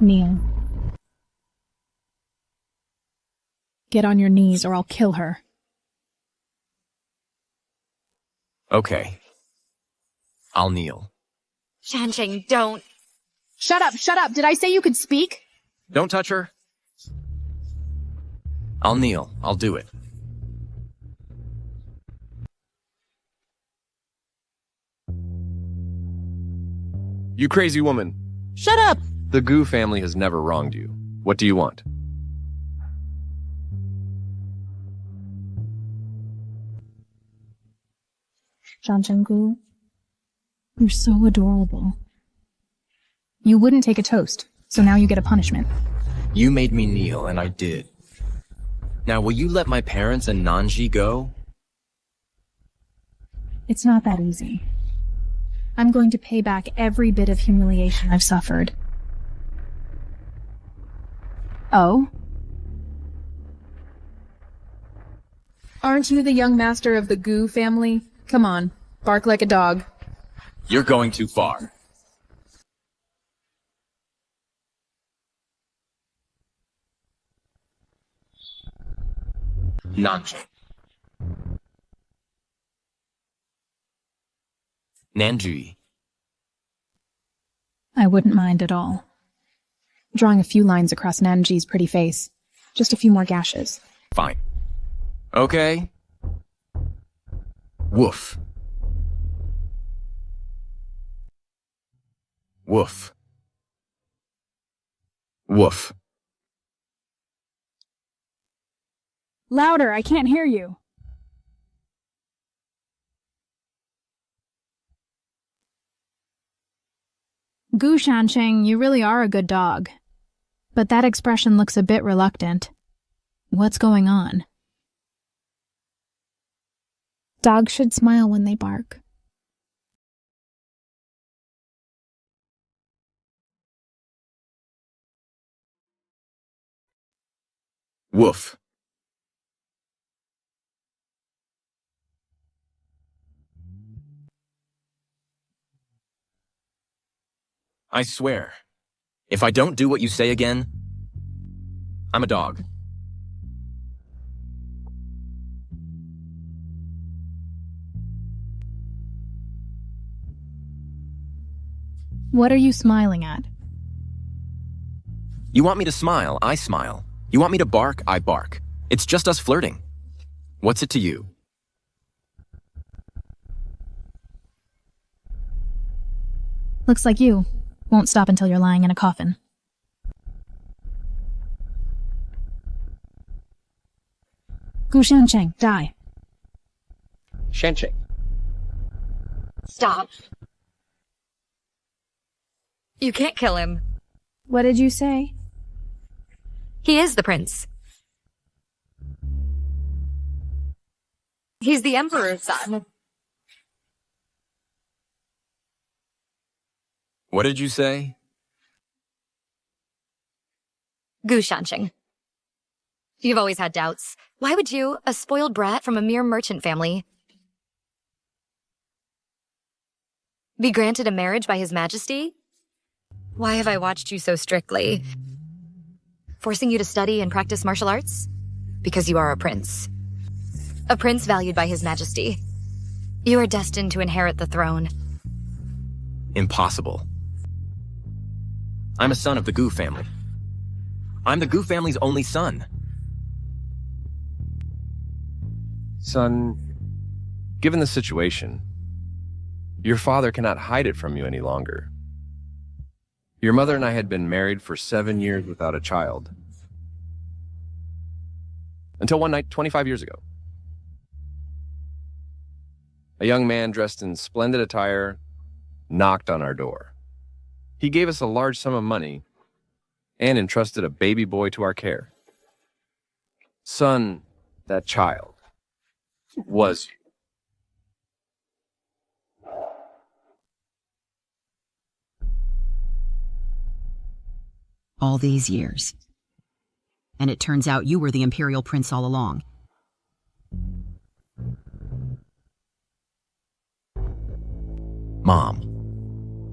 Kneel. Get on your knees or I'll kill her. Okay. I'll kneel. Shansheng, don't. Shut up, shut up! Did I say you could speak? Don't touch her. I'll kneel. I'll do it. You crazy woman. Shut up! The Gu family has never wronged you. What do you want? Zhangchenggu, you're so adorable. You wouldn't take a toast, so now you get a punishment. You made me kneel, and I did. Now, will you let my parents and Nanji go? It's not that easy. I'm going to pay back every bit of humiliation I've suffered. Oh? Aren't you the young master of the Gu family? Come on, bark like a dog. You're going too far. Nanji. Nanji. I wouldn't mind at all. Drawing a few lines across Nanji's pretty face. Just a few more gashes. Fine. Okay. Woof. Woof. Woof. Louder, I can't hear you. Gu Shansheng, you really are a good dog. But that expression looks a bit reluctant. What's going on? Dogs should smile when they bark. Woof. I swear, if I don't do what you say again, I'm a dog. What are you smiling at? You want me to smile, I smile. You want me to bark, I bark. It's just us flirting. What's it to you? Looks like you won't stop until you're lying in a coffin. Gu Shansheng, die. Shansheng. Stop. You can't kill him. What did you say? He is the prince. He's the emperor's son. What did you say? Gu Shansheng. You've always had doubts. Why would you, a spoiled brat from a mere merchant family, be granted a marriage by His Majesty? Why have I watched you so strictly? Forcing you to study and practice martial arts? Because you are a prince. A prince valued by His Majesty. You are destined to inherit the throne. Impossible. I'm a son of the Gu family. I'm the Gu family's only son. Son, given the situation, Your father cannot hide it from you any longer. Your mother and I had been married for 7 years without a child. Until one night, 25 years ago. A young man dressed in splendid attire knocked on our door. He gave us a large sum of money and entrusted a baby boy to our care. Son, that child was you. All these years. And it turns out you were the Imperial Prince all along. Mom,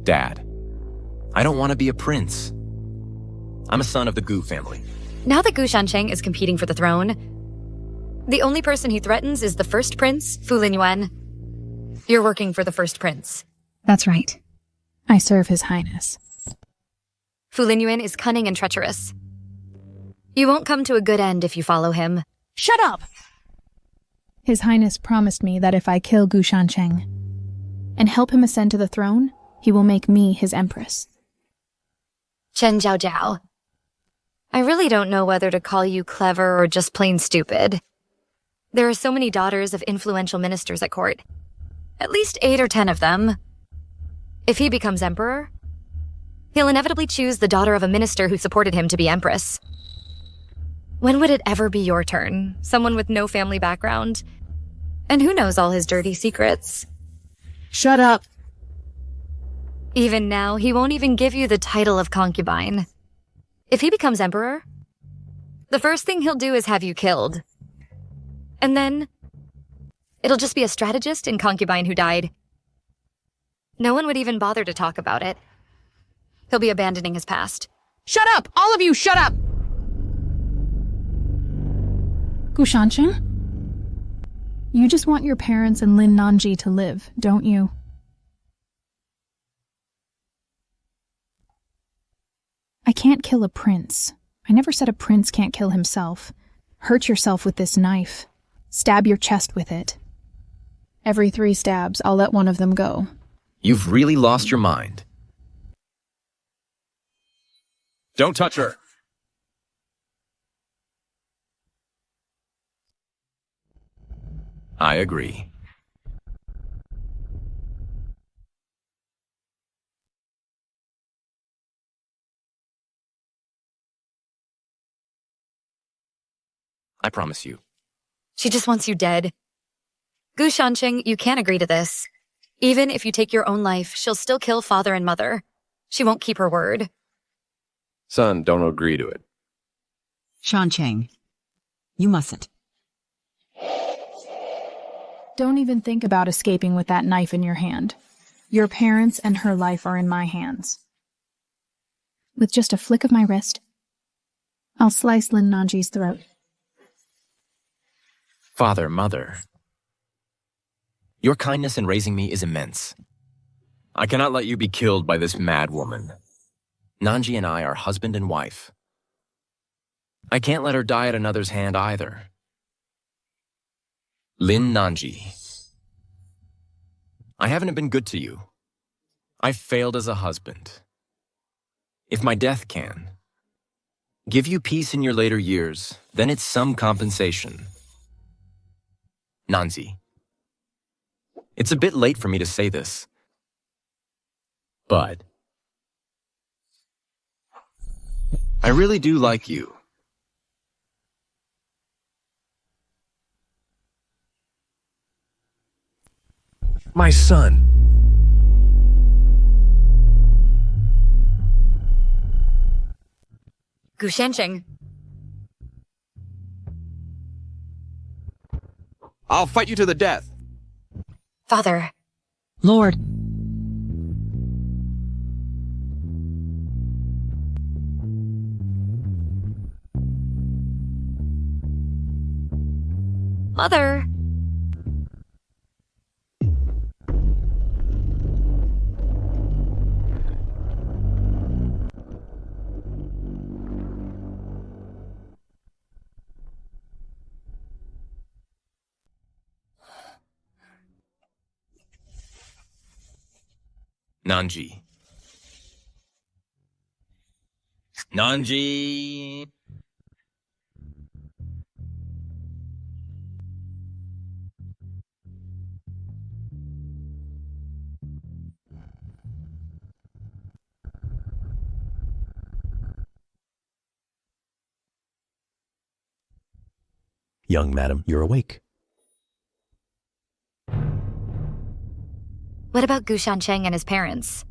Dad, I don't want to be a prince. I'm a son of the Gu family. Now that Gu Shancheng is competing for the throne, the only person he threatens is the first prince, Fu Linyuan. You're working for the first prince. That's right. I serve His Highness. Fu Linyuan is cunning and treacherous. You won't come to a good end if you follow him. Shut up! His Highness promised me that if I kill Gu Shancheng and help him ascend to the throne, he will make me his empress. Chen Jiao Jiao. I really don't know whether to call you clever or just plain stupid. There are so many daughters of influential ministers at court. At least 8 or 10 of them. If he becomes emperor, he'll inevitably choose the daughter of a minister who supported him to be empress. When would it ever be your turn? Someone with no family background? And who knows all his dirty secrets? Shut up! Even now, he won't even give you the title of concubine. If he becomes emperor, the first thing he'll do is have you killed. And then, it'll just be a strategist and concubine who died. No one would even bother to talk about it. He'll be abandoning his past. Shut up! All of you, shut up! Gu Shancheng? You just want your parents and Lin Nanji to live, don't you? I can't kill a prince. I never said a prince can't kill himself. Hurt yourself with this knife. Stab your chest with it. Every 3 stabs, I'll let one of them go. You've really lost your mind. Don't touch her. I agree. I promise you. She just wants you dead. Gu Shancheng, you can't agree to this. Even if you take your own life, she'll still kill father and mother. She won't keep her word. Son, don't agree to it. Shancheng, you mustn't. Don't even think about escaping with that knife in your hand. Your parents and her life are in my hands. With just a flick of my wrist, I'll slice Lin Nanji's throat. Father, mother. Your kindness in raising me is immense. I cannot let you be killed by this mad woman. Nanji and I are husband and wife. I can't let her die at another's hand either. Lin Nanji. I haven't been good to you. I've failed as a husband. If my death can give you peace in your later years, then it's some compensation. Nanzi. It's a bit late for me to say this, but I really do like you. My son. Gu Shancheng. I'll fight you to the death. Father. Lord. Mother. Nanji. Nanji! Young madam, you're awake. What about Gu Shancheng and his parents?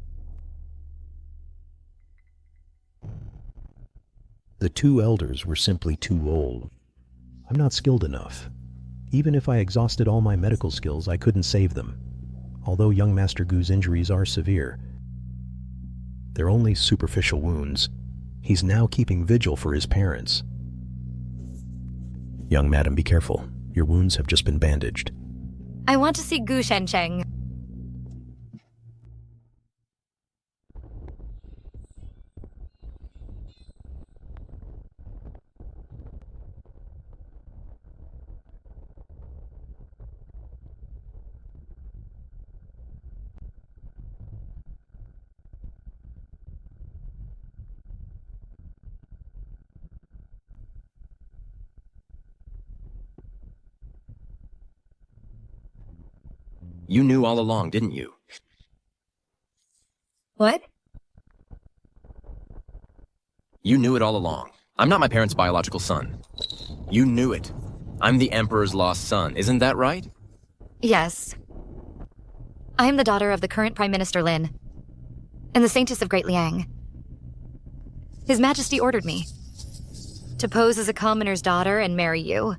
The two elders were simply too old. I'm not skilled enough. Even if I exhausted all my medical skills, I couldn't save them. Although young Master Gu's injuries are severe, they're only superficial wounds. He's now keeping vigil for his parents. Young madam, be careful. Your wounds have just been bandaged. I want to see Gu Shancheng. You knew all along, didn't you? What? You knew it all along. I'm not my parents' biological son. You knew it. I'm the Emperor's lost son, isn't that right? Yes. I am the daughter of the current Prime Minister Lin, and the Saintess of Great Liang. His Majesty ordered me to pose as a commoner's daughter and marry you.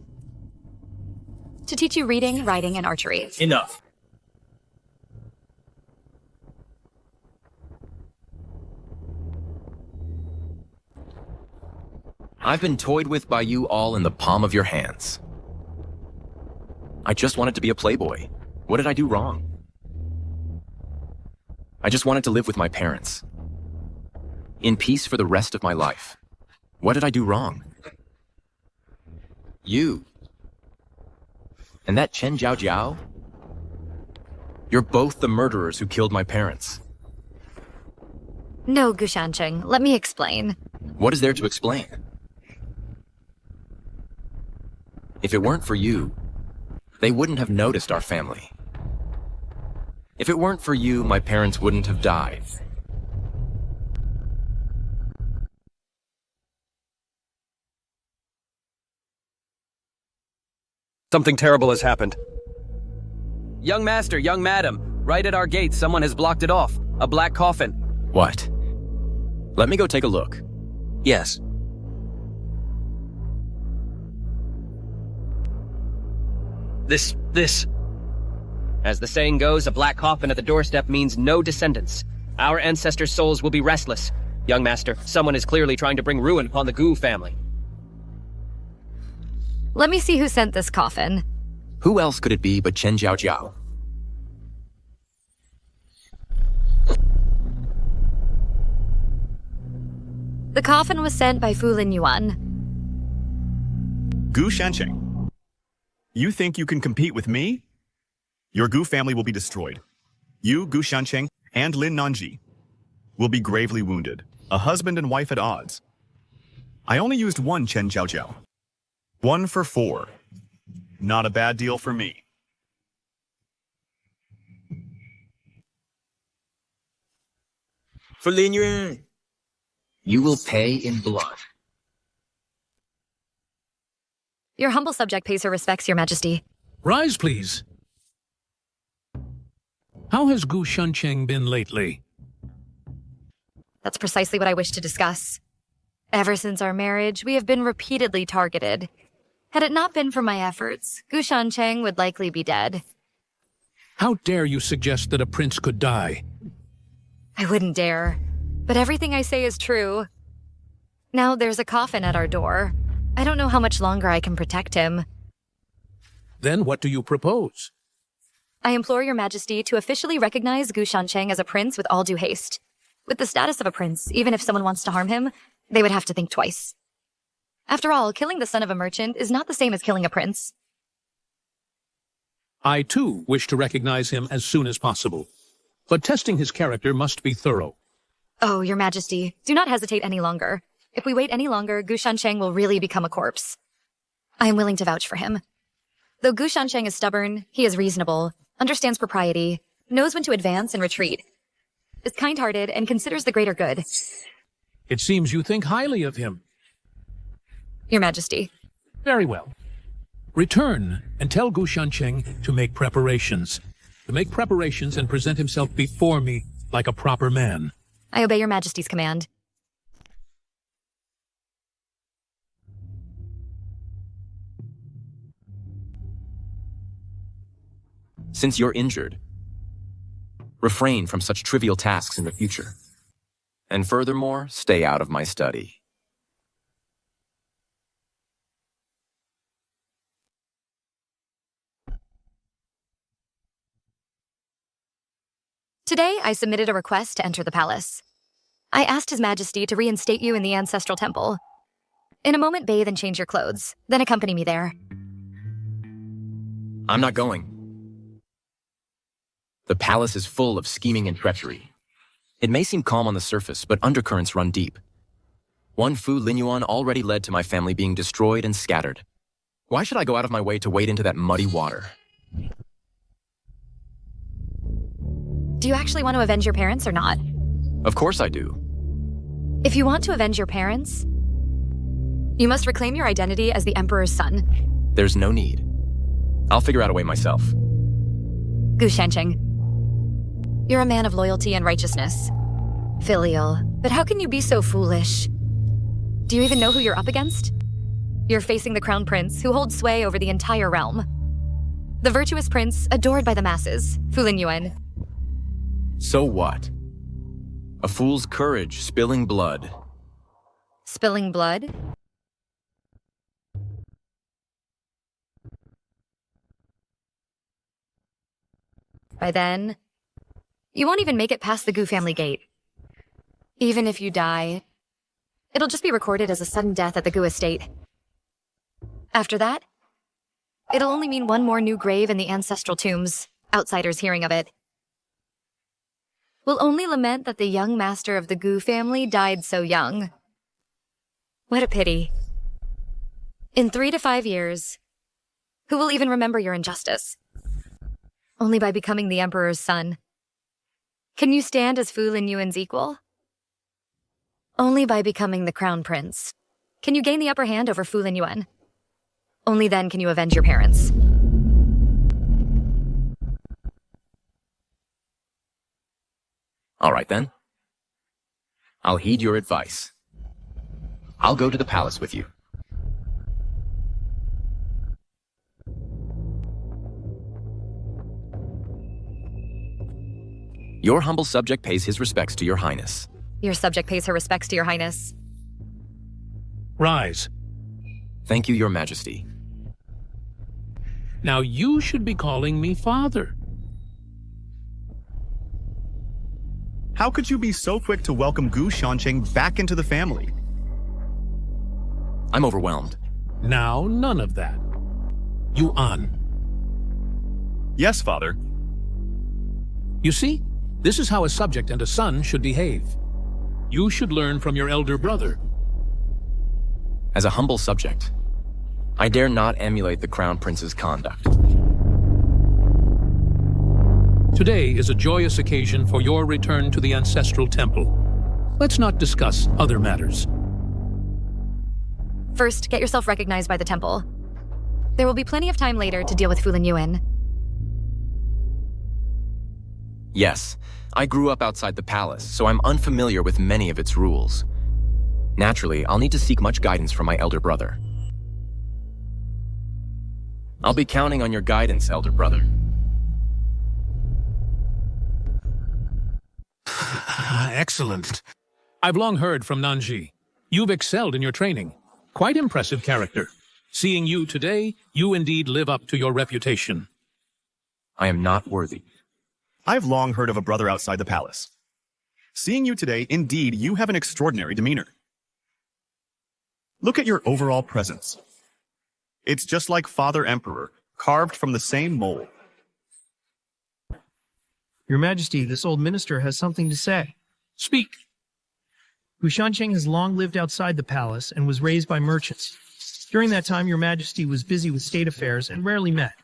To teach you reading, writing, and archery. Enough. I've been toyed with by you all in the palm of your hands. I just wanted to be a playboy. What did I do wrong? I just wanted to live with my parents. In peace for the rest of my life. What did I do wrong? You. And that Chen Jiao Jiao? You're both the murderers who killed my parents. No, Gu Shancheng, let me explain. What is there to explain? If it weren't for you, they wouldn't have noticed our family. If it weren't for you, my parents wouldn't have died. Something terrible has happened. Young master, young madam, right at our gate, someone has blocked it off. A black coffin. What? Let me go take a look. Yes. This. As the saying goes, a black coffin at the doorstep means no descendants. Our ancestors' souls will be restless. Young master, someone is clearly trying to bring ruin upon the Gu family. Let me see who sent this coffin. Who else could it be but Chen Jiao Jiao? The coffin was sent by Fu Lin Yuan. Gu Shancheng, you think you can compete with me? Your Gu family will be destroyed. You, Gu Shancheng, and Lin Nanji will be gravely wounded. A husband and wife at odds. I only used one Chen Jiao Jiao. 1 for 4. Not a bad deal for me. For Lin Yuan, you will pay in blood. Your humble subject pays her respects, Your Majesty. Rise, please. How has Gu Shancheng been lately? That's precisely what I wish to discuss. Ever since our marriage, we have been repeatedly targeted. Had it not been for my efforts, Gu Shancheng would likely be dead. How dare you suggest that a prince could die? I wouldn't dare. But everything I say is true. Now there's a coffin at our door. I don't know how much longer I can protect him. Then what do you propose? I implore Your Majesty to officially recognize Gu Shancheng as a prince with all due haste. With the status of a prince, even if someone wants to harm him, they would have to think twice. After all, killing the son of a merchant is not the same as killing a prince. I, too, wish to recognize him as soon as possible. but testing his character must be thorough. Oh, Your Majesty, do not hesitate any longer. If we wait any longer, Gu Shancheng will really become a corpse. I am willing to vouch for him. Though Gu Shancheng is stubborn, he is reasonable, understands propriety, knows when to advance and retreat, is kind-hearted, and considers the greater good. It seems you think highly of him. Your Majesty. Very well. Return and tell Gu Shancheng to make preparations. To make preparations and present himself before me like a proper man. I obey Your Majesty's command. Since you're injured, refrain from such trivial tasks in the future. And furthermore, stay out of my study. Today, I submitted a request to enter the palace. I asked His Majesty to reinstate you in the ancestral temple. In a moment, bathe and change your clothes, then accompany me there. I'm not going. The palace is full of scheming and treachery. It may seem calm on the surface, but undercurrents run deep. One Fu Linyuan already led to my family being destroyed and scattered. Why should I go out of my way to wade into that muddy water? Do you actually want to avenge your parents or not? Of course I do. If you want to avenge your parents, you must reclaim your identity as the Emperor's son. There's no need. I'll figure out a way myself. Gu Shancheng, you're a man of loyalty and righteousness. Filial, but how can you be so foolish? Do you even know who you're up against? You're facing the Crown Prince, who holds sway over the entire realm. The virtuous prince, adored by the masses, Fu Linyuan. So what? A fool's courage, spilling blood. Spilling blood? By then, you won't even make it past the Gu family gate. Even if you die, it'll just be recorded as a sudden death at the Gu estate. After that, it'll only mean one more new grave in the ancestral tombs, outsiders hearing of it. We'll only lament that the young master of the Gu family died so young. What a pity. In 3 to 5 years, who will even remember your injustice? Only by becoming the Emperor's son. Can you stand as Fu Linyuan's equal? Only by becoming the Crown Prince. Can you gain the upper hand over Fu Linyuan? Only then can you avenge your parents. All right then. I'll heed your advice. I'll go to the palace with you. Your humble subject pays his respects to your highness. Your subject pays her respects to your highness. Rise. Thank you, your majesty. Now you should be calling me father. How could you be so quick to welcome Gu Shancheng back into the family? I'm overwhelmed. Now, none of that. Yuan. Yes, father. You see, this is how a subject and a son should behave. You should learn from your elder brother. As a humble subject, I dare not emulate the Crown Prince's conduct. Today is a joyous occasion for your return to the ancestral temple. Let's not discuss other matters. First, get yourself recognized by the temple. There will be plenty of time later to deal with Fu Linyuan. Yes, I grew up outside the palace, so I'm unfamiliar with many of its rules. Naturally, I'll need to seek much guidance from my elder brother. I'll be counting on your guidance, elder brother. Excellent. I've long heard from Nanji. You've excelled in your training. Quite impressive character. Seeing you today, you indeed live up to your reputation. I am not worthy. I've long heard of a brother outside the palace. Seeing you today, indeed, you have an extraordinary demeanor. Look at your overall presence. It's just like Father Emperor, carved from the same mold. Your Majesty, this old minister has something to say. Speak. Gushancheng has long lived outside the palace and was raised by merchants. During that time, Your Majesty was busy with state affairs and rarely met.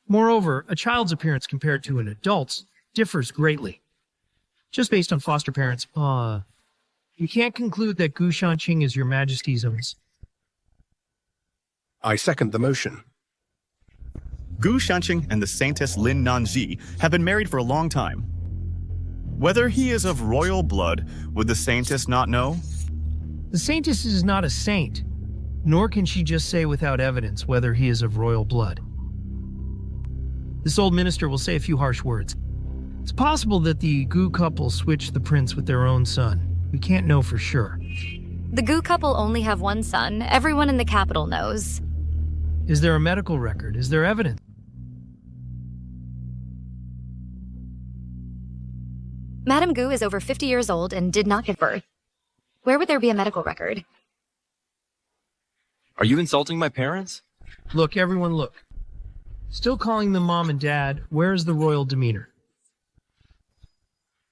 Moreover, a child's appearance compared to an adult's differs greatly. Just based on foster parents, you can't conclude that Gushancheng is Your Majesty's own. I second the motion. Gu Shanqing and the Saintess Lin Nanji have been married for a long time. Whether he is of royal blood, would the Saintess not know? The Saintess is not a saint, nor can she just say without evidence whether he is of royal blood. This old minister will say a few harsh words. It's possible that the Gu couple switched the prince with their own son. We can't know for sure. The Gu couple only have one son. Everyone in the capital knows. Is there a medical record? Is there evidence? Madame Gu is over 50 years old and did not give birth. Where would there be a medical record? Are you insulting my parents? Look, everyone, look. Still calling them mom and dad, where is the royal demeanor?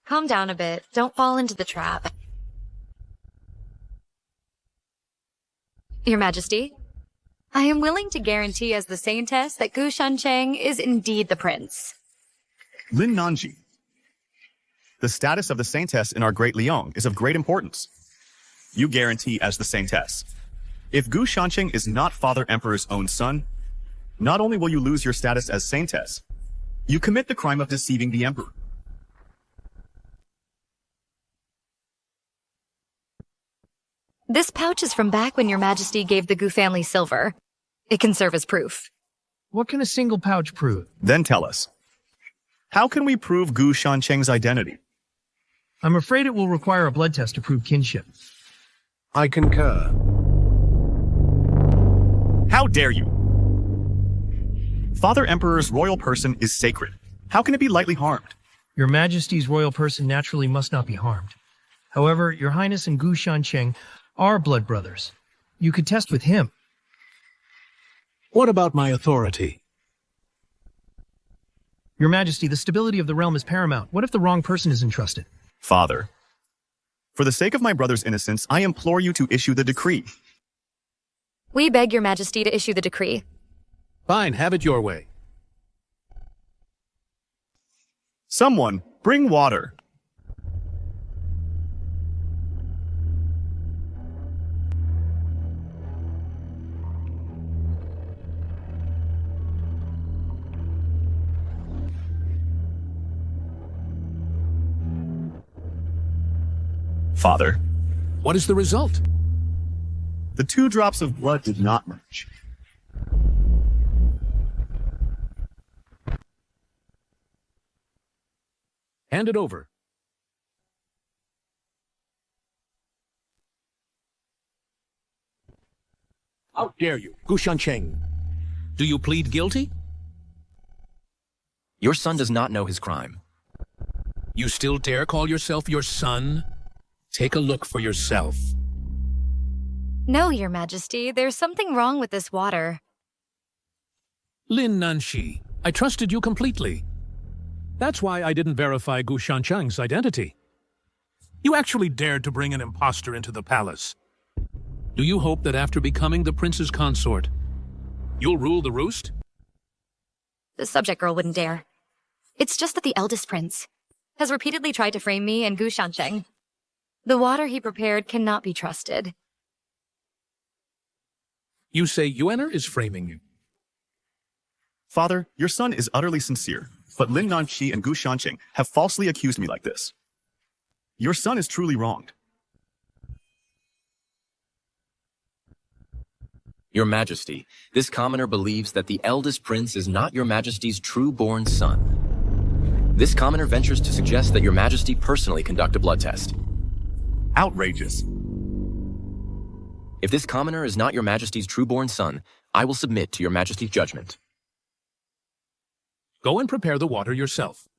Calm down a bit. Don't fall into the trap. Your Majesty, I am willing to guarantee as the Saintess that Gu Shancheng is indeed the prince. Lin Nanji. The status of the Saintess in our Great Liang is of great importance. You guarantee as the Saintess. If Gu Shanqing is not Father Emperor's own son, not only will you lose your status as Saintess, you commit the crime of deceiving the Emperor. This pouch is from back when Your Majesty gave the Gu family silver. It can serve as proof. What can a single pouch prove? Then tell us. How can we prove Gu Shanqing's identity? I'm afraid it will require a blood test to prove kinship. I concur. How dare you? Father Emperor's royal person is sacred. How can it be lightly harmed? Your Majesty's royal person naturally must not be harmed. However, Your Highness and Gu Shanqing are blood brothers. You could test with him. What about my authority? Your Majesty, the stability of the realm is paramount. What if the wrong person is entrusted? Father, for the sake of my brother's innocence, I implore you to issue the decree. We beg Your Majesty to issue the decree. Fine, have it your way. Someone, bring water. Father. What is the result? The 2 drops of blood did not merge. Hand it over. How dare you, Gu Shanqing? Do you plead guilty? Your son does not know his crime. You still dare call yourself your son? Take a look for yourself. No, Your Majesty, there's something wrong with this water. Lin Nanxi, I trusted you completely. That's why I didn't verify Gu Shanchang's identity. You actually dared to bring an impostor into the palace. Do you hope that after becoming the prince's consort, you'll rule the roost? The subject girl wouldn't dare. It's just that the eldest prince has repeatedly tried to frame me and Gu Shancheng. The water he prepared cannot be trusted. You say Yuener is framing you. Father, your son is utterly sincere, but Lin Nanqi and Gu Shanqing have falsely accused me like this. Your son is truly wronged. Your Majesty, this commoner believes that the eldest prince is not Your Majesty's true-born son. This commoner ventures to suggest that Your Majesty personally conduct a blood test. Outrageous. If this commoner is not Your Majesty's true-born son, I will submit to Your Majesty's judgment. Go and prepare the water yourself.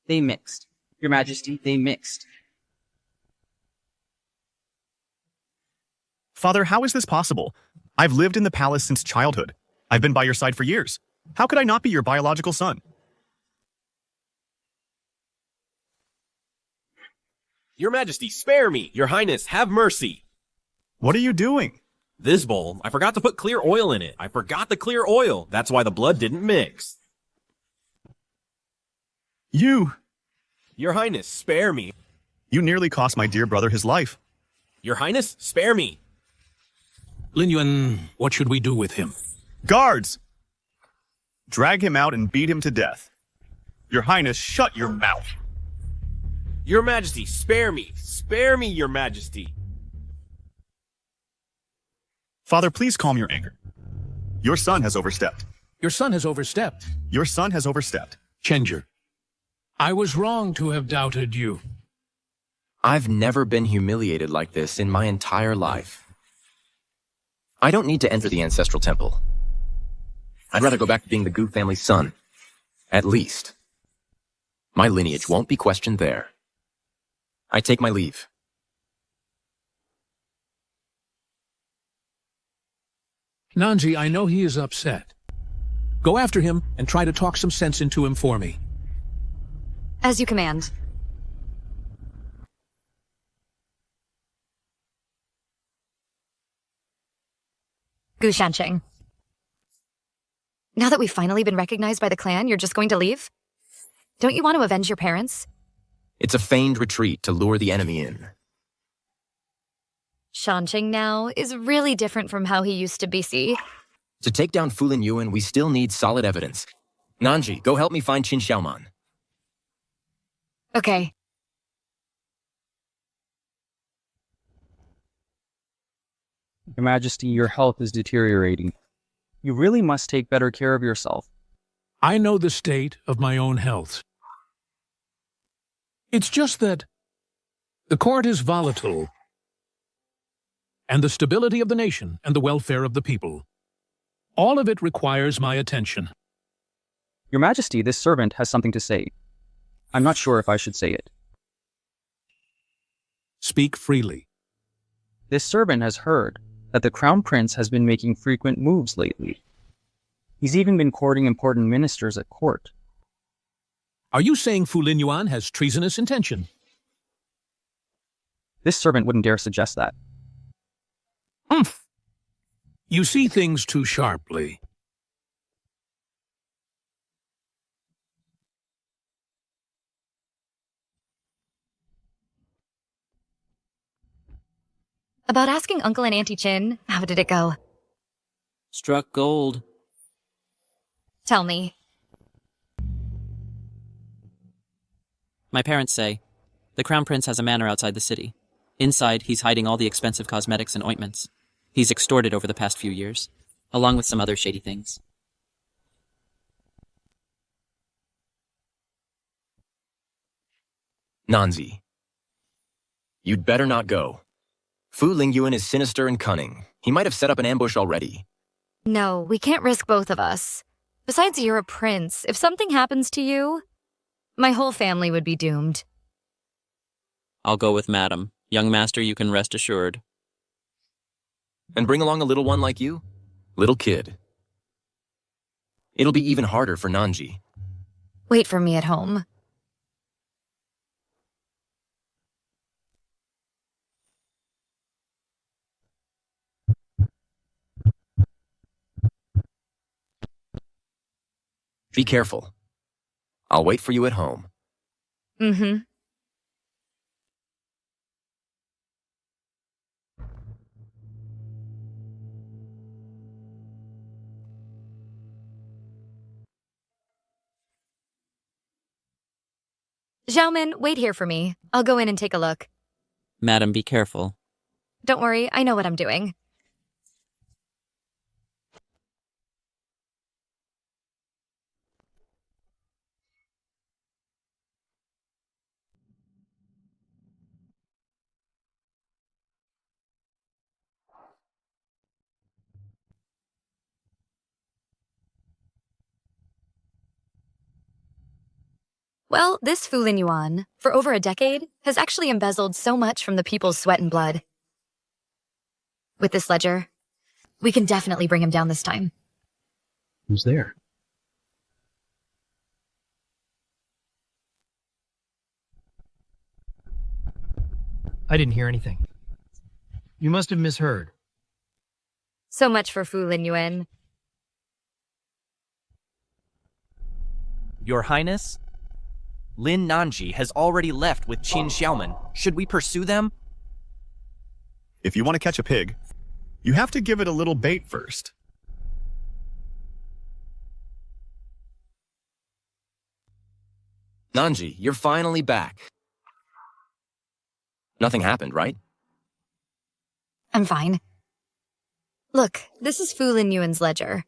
They mixed. Your Majesty, they mixed. Father, how is this possible? I've lived in the palace since childhood. I've been by your side for years. How could I not be your biological son? Your Majesty, spare me! Your Highness, have mercy! What are you doing? This bowl, I forgot to put clear oil in it. I forgot the clear oil. That's why the blood didn't mix. You! Your Highness, spare me. You nearly cost my dear brother his life. Your Highness, spare me. Lin Yuan, what should we do with him? Guards! Drag him out and beat him to death. Your Highness, shut your mouth. Your Majesty, spare me. Spare me, Your Majesty. Father, please calm your anger. Your son has overstepped. Your son has overstepped. Your son has overstepped. Changer, I was wrong to have doubted you. I've never been humiliated like this in my entire life. I don't need to enter the ancestral temple. I'd rather go back to being the Gu family's son. At least. My lineage won't be questioned there. I take my leave. Nanji, I know he is upset. Go after him and try to talk some sense into him for me. As you command. Gu Shancheng. Now that we've finally been recognized by the clan, you're just going to leave? Don't you want to avenge your parents? It's a feigned retreat to lure the enemy in. Shancheng now is really different from how he used to be, see? To take down Fulin Yuan, we still need solid evidence. Nanji, go help me find Qin Xiaoman. Okay. Your Majesty, your health is deteriorating. You really must take better care of yourself. I know the state of my own health. It's just that the court is volatile, and the stability of the nation and the welfare of the people. All of it requires my attention. Your Majesty, this servant has something to say. I'm not sure if I should say it. Speak freely. This servant has heard that the Crown Prince has been making frequent moves lately. He's even been courting important ministers at court. Are you saying Fulin Yuan has treasonous intention? This servant wouldn't dare suggest that. Humph! You see things too sharply. About asking Uncle and Auntie Chin, how did it go? Struck gold. Tell me. My parents say, the Crown Prince has a manor outside the city. Inside, he's hiding all the expensive cosmetics and ointments. He's extorted over the past few years, along with some other shady things. Nanzi, you'd better not go. Fu Lingyuan is sinister and cunning. He might have set up an ambush already. No, we can't risk both of us. Besides, you're a prince. If something happens to you, my whole family would be doomed. I'll go with Madam. Young master, you can rest assured. And bring along a little one like you? Little kid. It'll be even harder for Nanji. Wait for me at home. Be careful. I'll wait for you at home. Mm-hmm. Xiaomin, wait here for me. I'll go in and take a look. Madam, be careful. Don't worry, I know what I'm doing. Well, this Fu Lin Yuan, for over a decade, has actually embezzled so much from the people's sweat and blood. With this ledger, we can definitely bring him down this time. Who's there? I didn't hear anything. You must have misheard. So much for Fu Lin Yuan. Your Highness, Lin Nanji has already left with Qin Xiaoman. Should we pursue them? If you want to catch a pig, you have to give it a little bait first. Nanji, you're finally back. Nothing happened, right? I'm fine. Look, this is Fu Lin Yuan's ledger.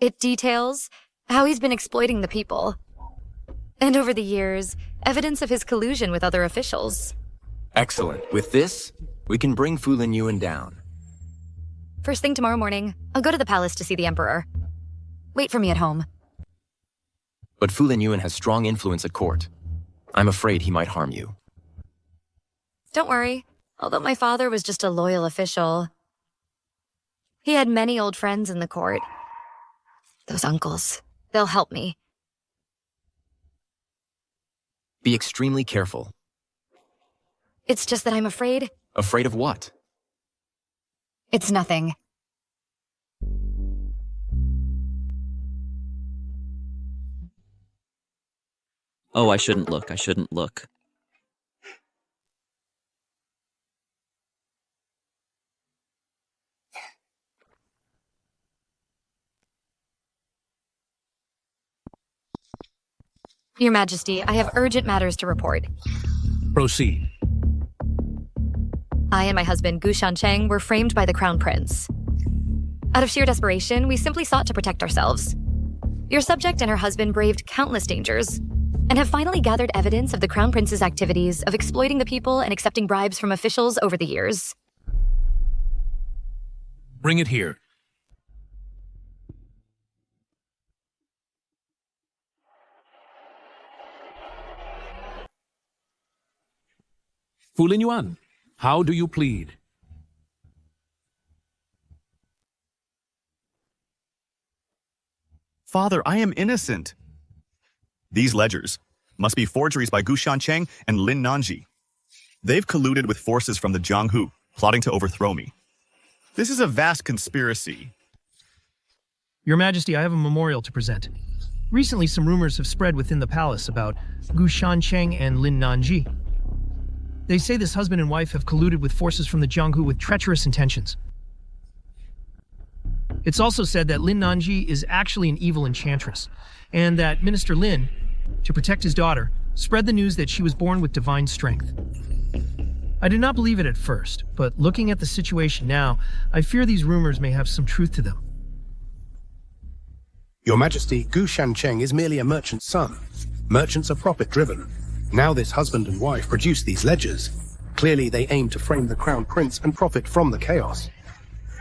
It details how he's been exploiting the people. And over the years, evidence of his collusion with other officials. Excellent. With this, we can bring Fu Lin Yuan down. First thing tomorrow morning, I'll go to the palace to see the Emperor. Wait for me at home. But Fu Lin Yuan has strong influence at court. I'm afraid he might harm you. Don't worry. Although my father was just a loyal official, he had many old friends in the court. Those uncles, they'll help me. Be extremely careful. It's just that I'm afraid. Afraid of what? It's nothing. Oh, I shouldn't look. I shouldn't look. Your Majesty, I have urgent matters to report. Proceed. I and my husband, Gu Shancheng, were framed by the Crown Prince. Out of sheer desperation, we simply sought to protect ourselves. Your subject and her husband braved countless dangers, and have finally gathered evidence of the Crown Prince's activities of exploiting the people and accepting bribes from officials over the years. Bring it here. Fu Lin Yuan, how do you plead? Father, I am innocent. These ledgers must be forgeries by Gu Shancheng and Lin Nanji. They've colluded with forces from the Jianghu, plotting to overthrow me. This is a vast conspiracy. Your Majesty, I have a memorial to present. Recently, some rumors have spread within the palace about Gu Shancheng and Lin Nanji. They say this husband and wife have colluded with forces from the Jianghu with treacherous intentions. It's also said that Lin Nanji is actually an evil enchantress, and that Minister Lin, to protect his daughter, spread the news that she was born with divine strength. I did not believe it at first, but looking at the situation now, I fear these rumors may have some truth to them. Your Majesty, Gu Shancheng is merely a merchant's son. Merchants are profit-driven. Now this husband and wife produce these ledgers. Clearly they aim to frame the Crown Prince and profit from the chaos.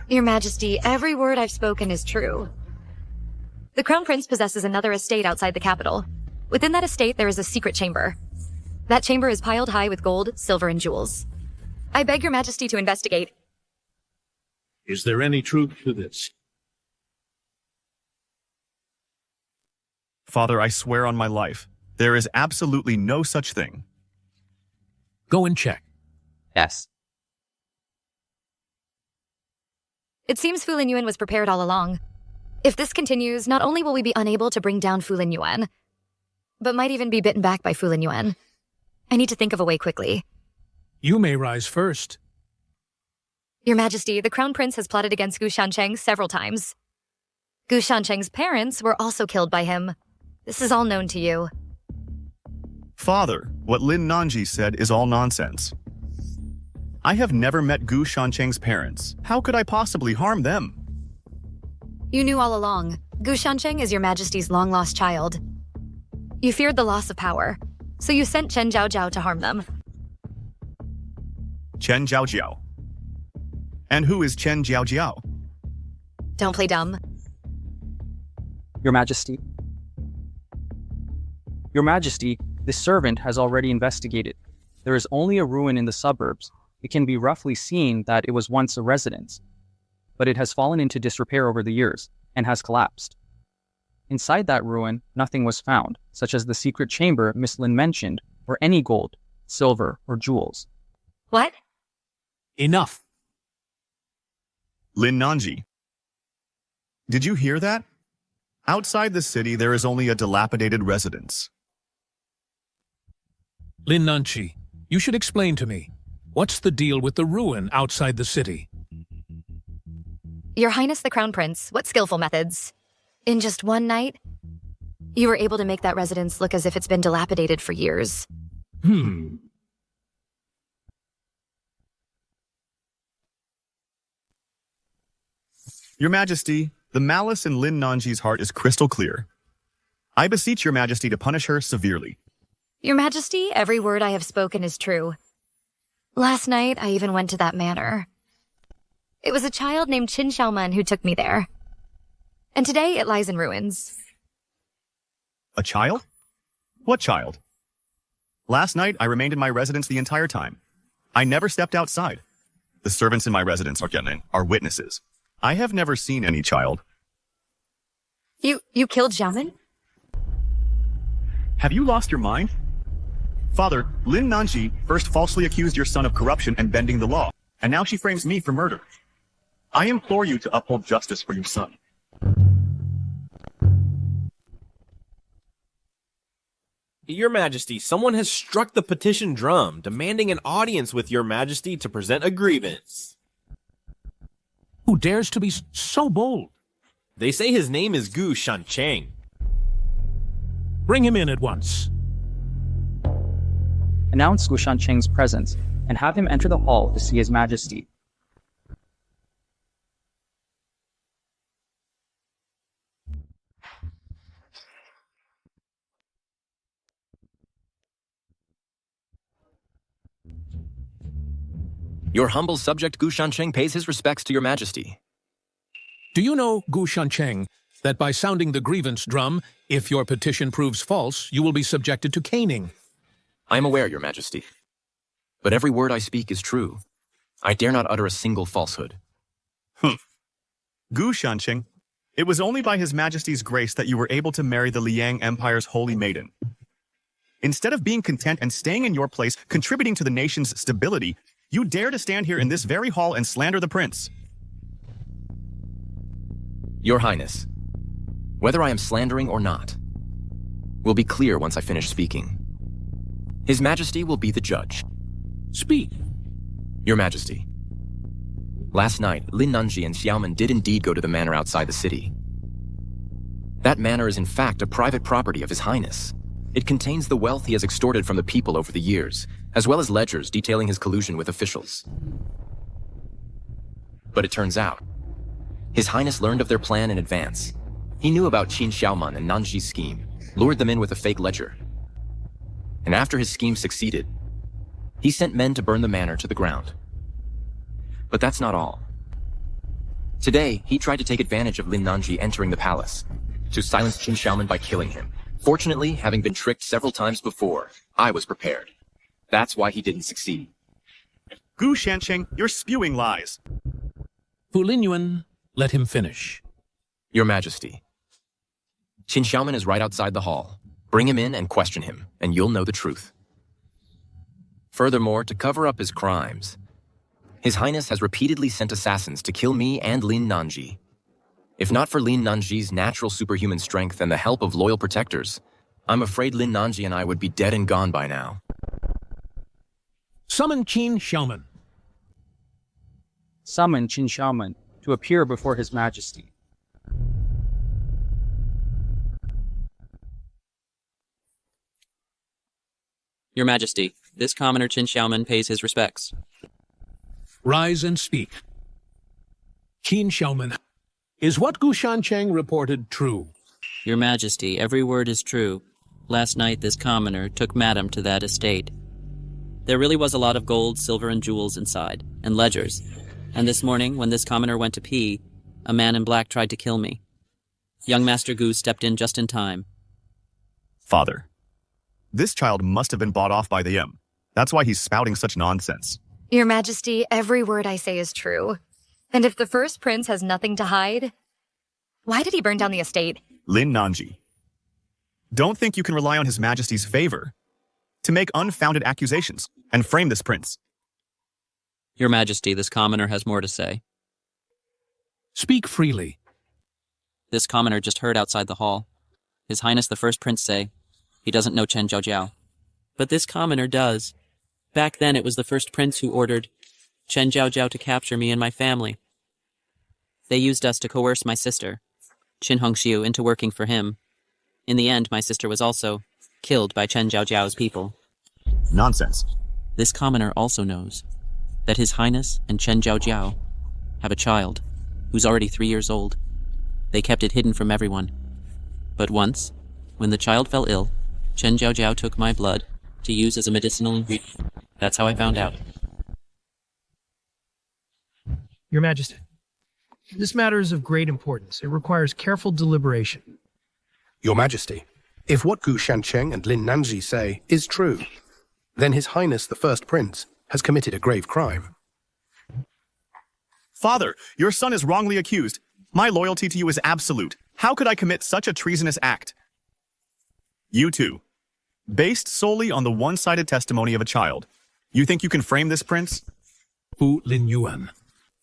Your Majesty, every word I've spoken is true. The Crown Prince possesses another estate outside the capital. Within that estate, there is a secret chamber. That chamber is piled high with gold, silver, and jewels. I beg Your Majesty to investigate. Is there any truth to this? Father, I swear on my life, there is absolutely no such thing. Go and check. Yes. It seems Fu Lin Yuan was prepared all along. If this continues, not only will we be unable to bring down Fu Lin Yuan, but might even be bitten back by Fu Lin Yuan. I need to think of a way quickly. You may rise first. Your Majesty, the Crown Prince has plotted against Gu Shancheng several times. Gu Shancheng's parents were also killed by him. This is all known to you. Father, what Lin Nanji said is all nonsense. I have never met Gu Shancheng's parents. How could I possibly harm them? You knew all along. Gu Shancheng is Your Majesty's long-lost child. You feared the loss of power, so you sent Chen Zhaojiao to harm them. Chen Zhaojiao. And who is Chen Zhaojiao? Don't play dumb. Your Majesty. Your Majesty, this servant has already investigated. There is only a ruin in the suburbs. It can be roughly seen that it was once a residence, but it has fallen into disrepair over the years and has collapsed. Inside that ruin, nothing was found, such as the secret chamber Miss Lin mentioned, or any gold, silver, or jewels. What? Enough. Lin Nanji. Did you hear that? Outside the city, there is only a dilapidated residence. Lin Nanji, you should explain to me. What's the deal with the ruin outside the city? Your Highness the Crown Prince, what skillful methods. In just one night, you were able to make that residence look as if it's been dilapidated for years. Your Majesty, the malice in Lin Nanji's heart is crystal clear. I beseech your Majesty to punish her severely. Your Majesty, every word I have spoken is true. Last night, I even went to that manor. It was a child named Qin Xiaoman who took me there. And today, it lies in ruins. A child? What child? Last night, I remained in my residence the entire time. I never stepped outside. The servants in my residence are witnesses. I have never seen any child. You killed Xiaoman? Have you lost your mind? Father, Lin Nanji first falsely accused your son of corruption and bending the law, and now she frames me for murder. I implore you to uphold justice for your son. Your Majesty, someone has struck the petition drum, demanding an audience with Your Majesty to present a grievance. Who dares to be so bold? They say his name is Gu Shancheng. Bring him in at once. Announce Gu Shancheng's presence and have him enter the hall to see His Majesty. Your humble subject Gu Shancheng pays his respects to Your Majesty. Do you know, Gu Shancheng, that by sounding the grievance drum, if your petition proves false, you will be subjected to caning? I am aware, Your Majesty. But every word I speak is true. I dare not utter a single falsehood. Gu Shancheng, it was only by His Majesty's grace that you were able to marry the Liang Empire's holy maiden. Instead of being content and staying in your place, contributing to the nation's stability, you dare to stand here in this very hall and slander the prince. Your Highness, whether I am slandering or not, will be clear once I finish speaking. His Majesty will be the judge. Speak. Your Majesty, last night, Lin Nanji and Xiaoman did indeed go to the manor outside the city. That manor is in fact a private property of His Highness. It contains the wealth he has extorted from the people over the years, as well as ledgers detailing his collusion with officials. But it turns out, His Highness learned of their plan in advance. He knew about Qin Xiaoman and Nanji's scheme, lured them in with a fake ledger. And after his scheme succeeded, he sent men to burn the manor to the ground. But that's not all. Today, he tried to take advantage of Lin Nanji entering the palace, to silence Qin Xiaoman by killing him. Fortunately, having been tricked several times before, I was prepared. That's why he didn't succeed. Gu Shancheng, you're spewing lies. Fu Linyuan, let him finish. Your Majesty, Qin Xiaoman is right outside the hall. Bring him in and question him, and you'll know the truth. Furthermore, to cover up his crimes, His Highness has repeatedly sent assassins to kill me and Lin Nanji. If not for Lin Nanji's natural superhuman strength and the help of loyal protectors, I'm afraid Lin Nanji and I would be dead and gone by now. Summon Qin Xiaoman. Summon Qin Xiaoman to appear before His Majesty. Your Majesty, this commoner Qin Xiaoman pays his respects. Rise and speak. Qin Xiaoman, is what Gu Shancheng reported true? Your Majesty, every word is true. Last night this commoner took Madam to that estate. There really was a lot of gold, silver, and jewels inside, and ledgers. And this morning, when this commoner went to pee, a man in black tried to kill me. Young Master Gu stepped in just in time. Father, This child must have been bought off by the M. That's why he's spouting such nonsense. Your Majesty, every word I say is true. And if the first prince has nothing to hide, why did he burn down the estate? Lin Nanji. Don't think you can rely on His Majesty's favor to make unfounded accusations and frame this prince. Your Majesty, this commoner has more to say. Speak freely. This commoner just heard outside the hall His Highness the First Prince say he doesn't know Chen Zhaojiao. But this commoner does. Back then it was the First Prince who ordered Chen Zhaojiao to capture me and my family. They used us to coerce my sister, Qin Hongxiu, into working for him. In the end, my sister was also killed by Chen Zhaojiao's people. Nonsense. This commoner also knows that His Highness and Chen Zhaojiao have a child who's already 3 years old. They kept it hidden from everyone. But once, when the child fell ill, Chen Zhaojiao took my blood to use as a medicinal ingredient. That's how I found out. Your Majesty, this matter is of great importance. It requires careful deliberation. Your Majesty, if what Gu Shancheng and Lin Nanji say is true, then His Highness the First Prince has committed a grave crime. Father, your son is wrongly accused. My loyalty to you is absolute. How could I commit such a treasonous act? You two, based solely on the one-sided testimony of a child, you think you can frame this prince? Fu Lin Yuan,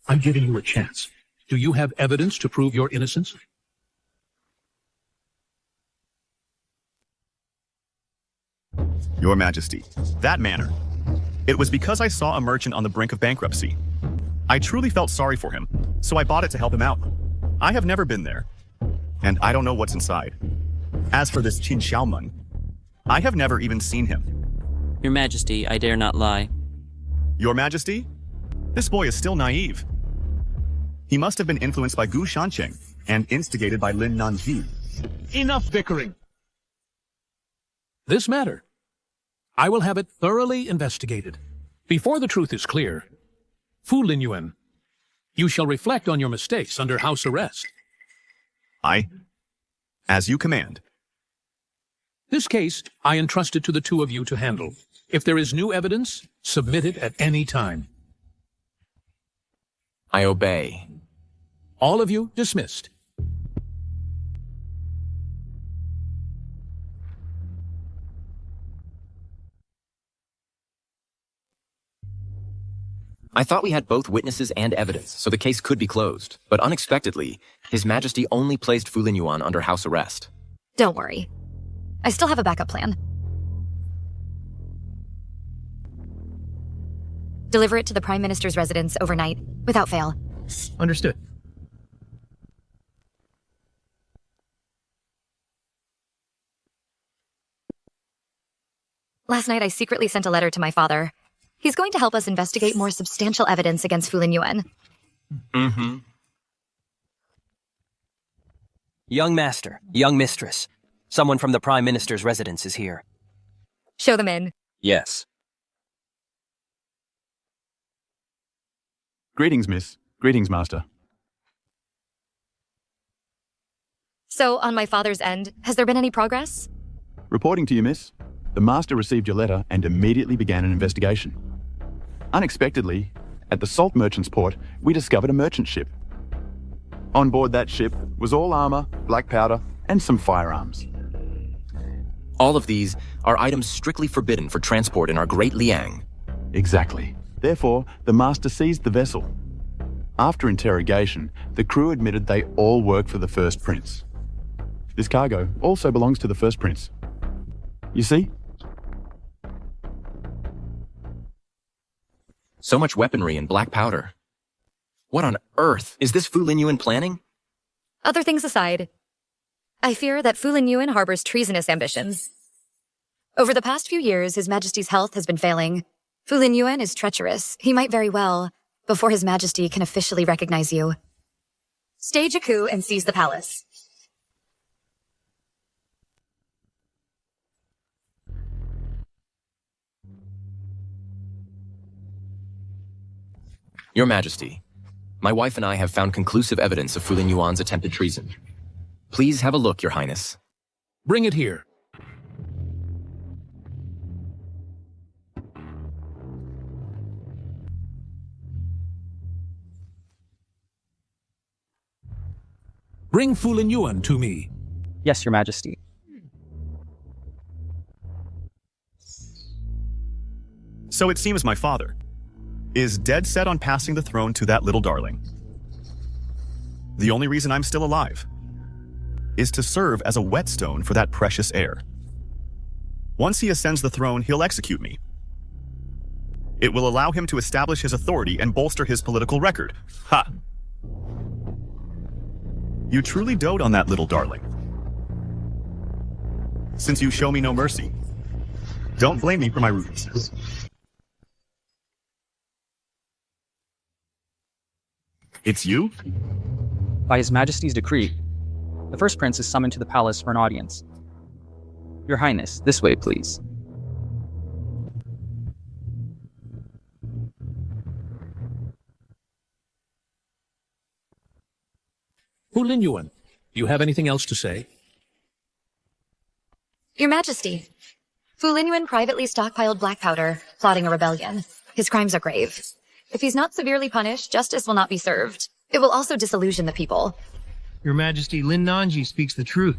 I'm giving you a chance. Do you have evidence to prove your innocence? Your Majesty, that manner. It was because I saw a merchant on the brink of bankruptcy. I truly felt sorry for him, so I bought it to help him out. I have never been there, and I don't know what's inside. As for this Qin Xiaomen, I have never even seen him. Your Majesty, I dare not lie. Your Majesty? This boy is still naive. He must have been influenced by Gu Shancheng and instigated by Lin Nanji. Enough bickering. This matter, I will have it thoroughly investigated. Before the truth is clear, Fu Lin Yuan, you shall reflect on your mistakes under house arrest. As you command. This case, I entrusted to the two of you to handle. If there is new evidence, submit it at any time. I obey. All of you dismissed. I thought we had both witnesses and evidence, so the case could be closed. But unexpectedly, His Majesty only placed Fu Lin Yuan under house arrest. Don't worry. I still have a backup plan. Deliver it to the Prime Minister's residence overnight, without fail. Understood. Last night I secretly sent a letter to my father. He's going to help us investigate more substantial evidence against Fu Lin Yuan. Young master, young mistress. Someone from the Prime Minister's residence is here. Show them in. Yes. Greetings, miss. Greetings, master. So, on my father's end, has there been any progress? Reporting to you, miss. The master received your letter and immediately began an investigation. Unexpectedly, at the salt merchant's port, we discovered a merchant ship. On board that ship was all armor, black powder, and some firearms. All of these are items strictly forbidden for transport in our Great Liang. Exactly. Therefore, the master seized the vessel. After interrogation, the crew admitted they all work for the First Prince. This cargo also belongs to the First Prince. You see? So much weaponry and black powder. What on earth? Is this Fu Lin Yuan planning? Other things aside, I fear that Fu Lin Yuan harbors treasonous ambitions. Over the past few years, His Majesty's health has been failing. Fu Lin Yuan is treacherous. He might very well, before His Majesty can officially recognize you. Stage a coup and seize the palace. Your Majesty, my wife and I have found conclusive evidence of Fu Lin Yuan's attempted treason. Please have a look, Your Highness. Bring it here. Bring Fu Lin Yuan to me. Yes, Your Majesty. So it seems my father is dead set on passing the throne to that little darling. The only reason I'm still alive is to serve as a whetstone for that precious heir. Once he ascends the throne, he'll execute me. It will allow him to establish his authority and bolster his political record. Ha! You truly dote on that little darling. Since you show me no mercy, don't blame me for my rudeness. It's you? By His Majesty's decree, the first prince is summoned to the palace for an audience. Your Highness, this way, please. Fu Lin Yuan, do you have anything else to say? Your Majesty, Fu Lin Yuan privately stockpiled black powder, plotting a rebellion. His crimes are grave. If he's not severely punished, justice will not be served. It will also disillusion the people. Your Majesty, Lin Nanji speaks the truth.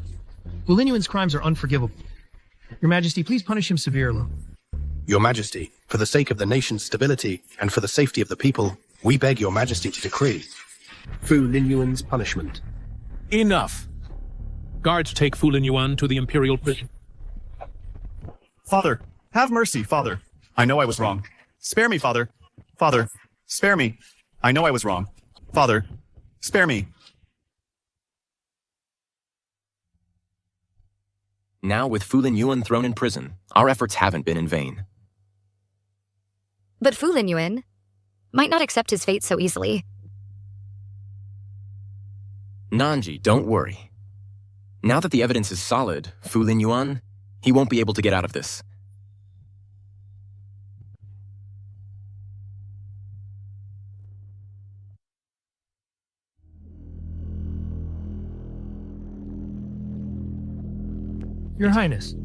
Fu Lin Yuan's crimes are unforgivable. Your Majesty, please punish him severely. Your Majesty, for the sake of the nation's stability and for the safety of the people, we beg Your Majesty to decree Fu Lin Yuan's punishment. Enough! Guards take Fu Lin Yuan to the Imperial prison. Father, have mercy, Father. I know I was wrong. Spare me, Father. Father, spare me. I know I was wrong. Father, spare me. Now, with Fu Lin Yuan thrown in prison, our efforts haven't been in vain. But Fu Lin Yuan might not accept his fate so easily. Nanji, don't worry. Now that the evidence is solid, Fu Lin Yuan, he won't be able to get out of this. Your Highness.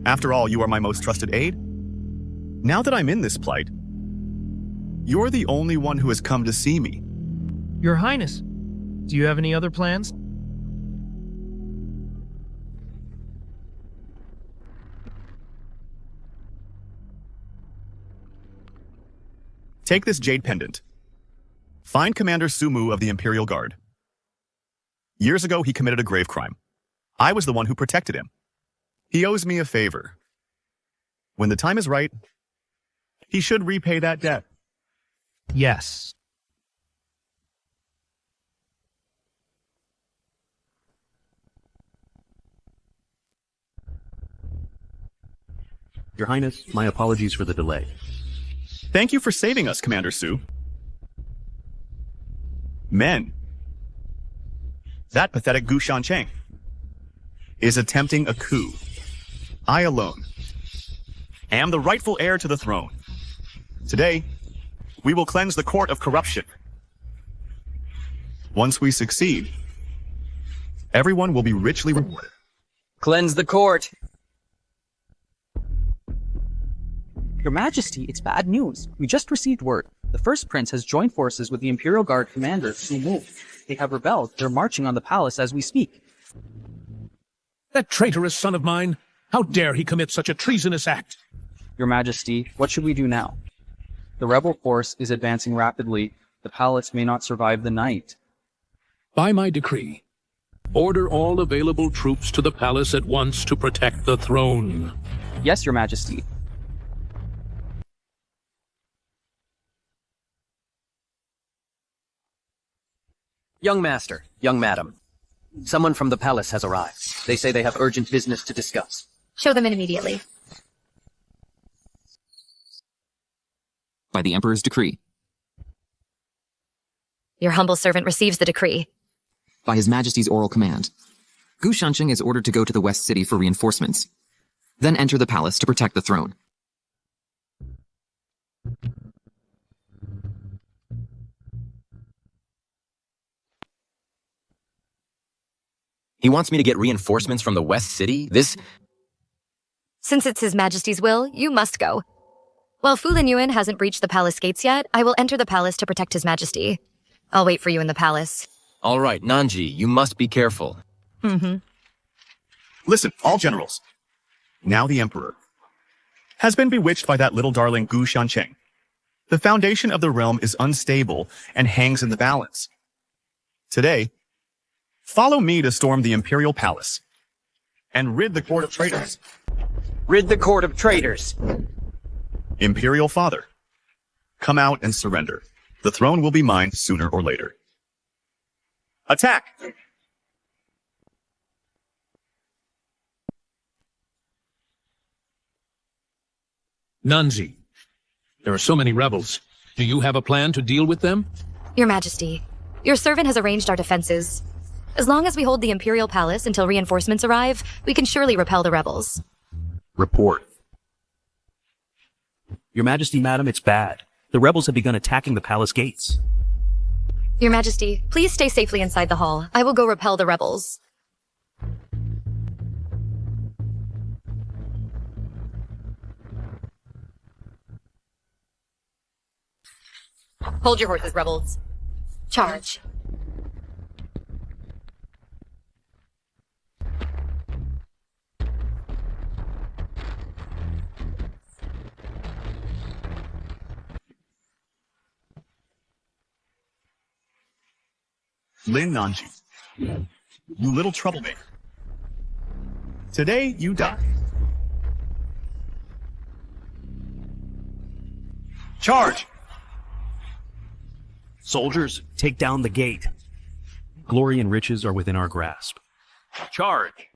After all, you are my most trusted aide. Now that I'm in this plight, you're the only one who has come to see me. Your Highness, do you have any other plans? Take this jade pendant. Find Commander Sumu of the Imperial Guard. Years ago, he committed a grave crime. I was the one who protected him. He owes me a favor. When the time is right, he should repay that debt. Yes. Your Highness, my apologies for the delay. Thank you for saving us, Commander Su. Men. That pathetic Gu Shancheng is attempting a coup. I alone am the rightful heir to the throne. Today, we will cleanse the court of corruption. Once we succeed, everyone will be richly rewarded. Cleanse the court. Your Majesty, it's bad news. We just received word. The first prince has joined forces with the Imperial Guard commander, Su Mu. They have rebelled. They're marching on the palace as we speak. That traitorous son of mine! How dare he commit such a treasonous act? Your Majesty, what should we do now? The rebel force is advancing rapidly. The palace may not survive the night. By my decree, order all available troops to the palace at once to protect the throne. Yes, Your Majesty. Young master, young madam. Someone from the palace has arrived. They say they have urgent business to discuss. Show them in immediately. By the Emperor's decree. Your humble servant receives the decree. By His Majesty's oral command. Gu Shancheng is ordered to go to the West City for reinforcements. Then enter the palace to protect the throne. He He wants me to get reinforcements from the West City? Since it's His Majesty's will, you must go. While Fu Lin Yuan hasn't breached the palace gates yet, I will enter the palace to protect His Majesty. I'll wait for you in the palace. All right, Nanji, you must be careful. Listen, all generals. Now the Emperor has been bewitched by that little darling Gu Shancheng. The foundation of the realm is unstable and hangs in the balance. Today, follow me to storm the Imperial Palace and rid the court of traitors. Rid the court of traitors. Imperial Father, come out and surrender. The throne will be mine sooner or later. Attack! Nanji, there are so many rebels. Do you have a plan to deal with them? Your Majesty, your servant has arranged our defenses. As long as we hold the Imperial Palace until reinforcements arrive, we can surely repel the rebels. Report. Your Majesty, madam, it's bad. The rebels have begun attacking the palace gates. Your Majesty, please stay safely inside the hall. I will go repel the rebels. Hold your horses, rebels. Charge. Lin Nanji, you little troublemaker. Today you die. Charge! Soldiers, take down the gate. Glory and riches are within our grasp. Charge!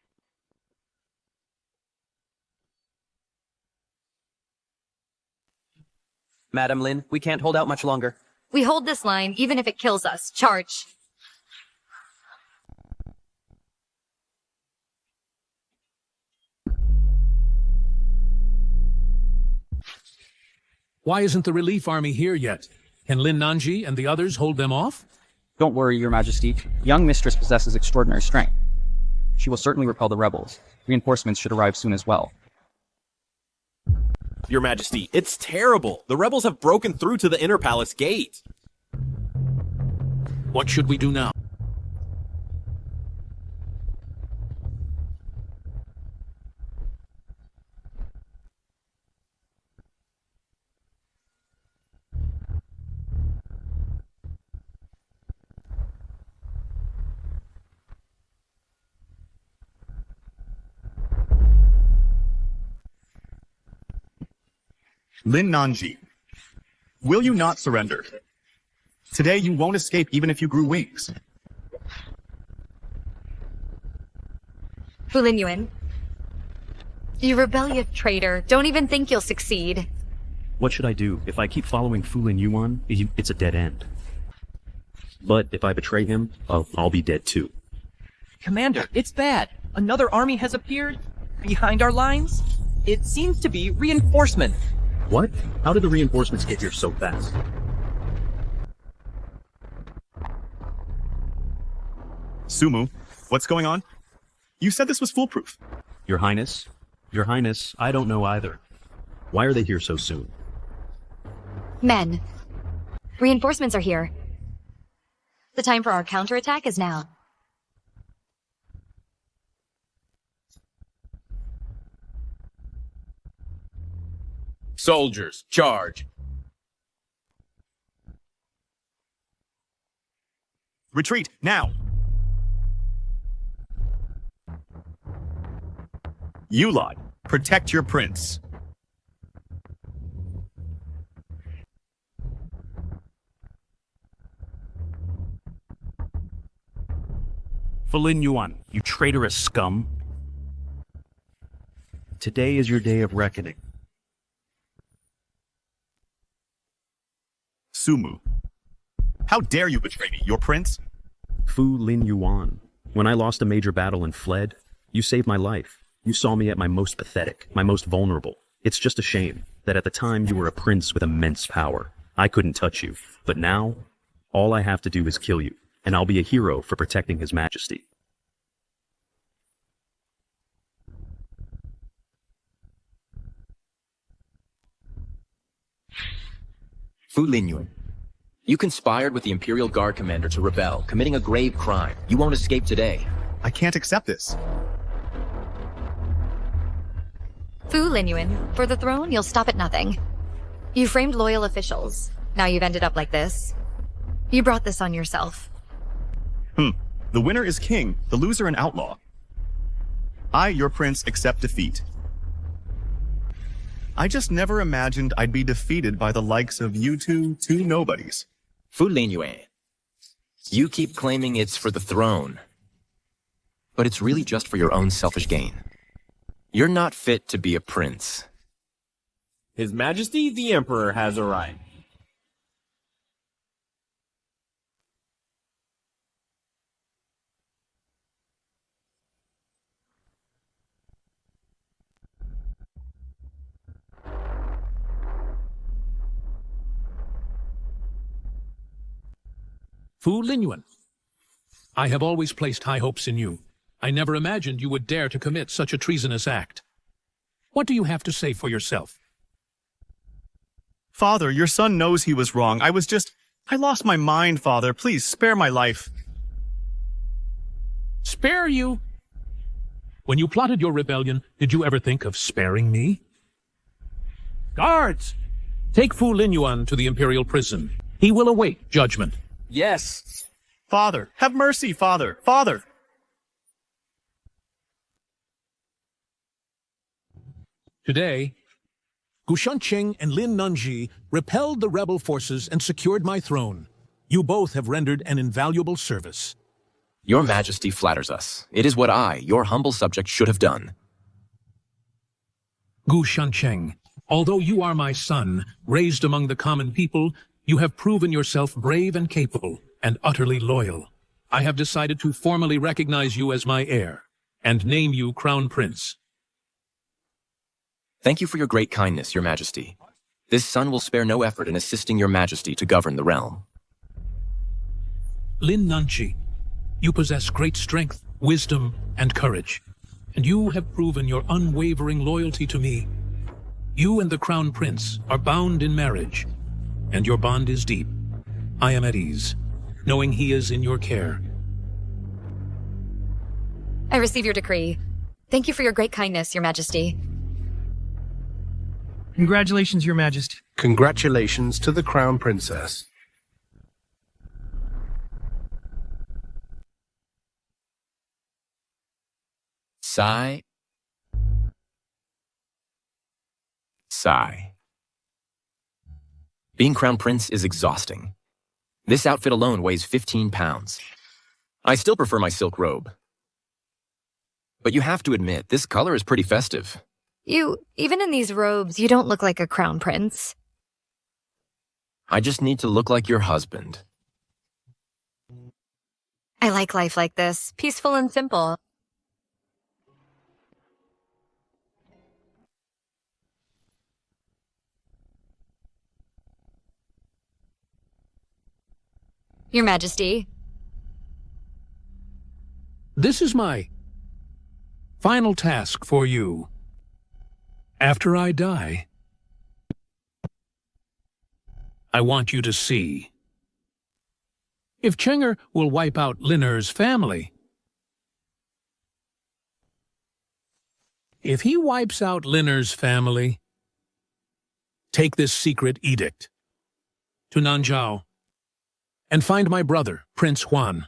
Madam Lin, we can't hold out much longer. We hold this line, even if it kills us. Charge. Why isn't the relief army here yet? Can Lin Nanji and the others hold them off? Don't worry, Your Majesty. Young Mistress possesses extraordinary strength. She will certainly repel the rebels. Reinforcements should arrive soon as well. Your Majesty, it's terrible. The rebels have broken through to the inner palace gate. What should we do now? Lin Nanji, will you not surrender? Today you won't escape even if you grew wings. Fu Lin Yuan, you rebellious traitor. Don't even think you'll succeed. What should I do? If I keep following Fu Lin Yuan, it's a dead end. But if I betray him, I'll be dead too. Commander, it's bad. Another army has appeared behind our lines. It seems to be reinforcement. What? How did the reinforcements get here so fast? Sumu, what's going on? You said this was foolproof. Your Highness, I don't know either. Why are they here so soon? Men, reinforcements are here. The time for our counterattack is now. Soldiers, charge! Retreat, now! You lot, protect your prince. Fu Lin Yuan, you traitorous scum. Today is your day of reckoning. Sumu, how dare you betray me, your prince? Fu Lin Yuan, when I lost a major battle and fled, you saved my life. You saw me at my most pathetic, my most vulnerable. It's just a shame that at the time you were a prince with immense power. I couldn't touch you, but now, all I have to do is kill you, and I'll be a hero for protecting His Majesty. Fu Linyuan, you conspired with the Imperial Guard commander to rebel, committing a grave crime. You won't escape today. I can't accept this. Fu Linyuan, for the throne, you'll stop at nothing. You framed loyal officials. Now you've ended up like this. You brought this on yourself. The winner is king, the loser an outlaw. I, your prince, accept defeat. I just never imagined I'd be defeated by the likes of you two nobodies. Fu Linyuan, you keep claiming it's for the throne, but it's really just for your own selfish gain. You're not fit to be a prince. His Majesty the Emperor has arrived. Fu Linyuan, I have always placed high hopes in you. I never imagined you would dare to commit such a treasonous act. What do you have to say for yourself? Father, your son knows he was wrong. I lost my mind, Father. Please spare my life. Spare you? When you plotted your rebellion, did you ever think of sparing me? Guards! Take Fu Linyuan to the Imperial prison. He will await judgment. Yes. Father, have mercy, Father. Father! Today, Gushancheng and Lin Nanji repelled the rebel forces and secured my throne. You both have rendered an invaluable service. Your Majesty flatters us. It is what I, your humble subject, should have done. Gushancheng, although you are my son, raised among the common people, you have proven yourself brave and capable, and utterly loyal. I have decided to formally recognize you as my heir, and name you Crown Prince. Thank you for your great kindness, Your Majesty. This son will spare no effort in assisting Your Majesty to govern the realm. Lin Nanji, you possess great strength, wisdom, and courage, and you have proven your unwavering loyalty to me. You and the Crown Prince are bound in marriage, and your bond is deep. I am at ease, knowing he is in your care. I receive your decree. Thank you for your great kindness, Your Majesty. Congratulations, Your Majesty. Congratulations to the Crown Princess. Sigh. Sigh. Being Crown Prince is exhausting. This outfit alone weighs 15 pounds. I still prefer my silk robe. But you have to admit, this color is pretty festive. Even in these robes, you don't look like a crown prince. I just need to look like your husband. I like life like this, peaceful and simple. Your Majesty. This is my final task for you. After I die, I want you to see. If Chenger will wipe out Linner's family, if he wipes out Linner's family, take this secret edict to Nanzhao and find my brother, Prince Huan.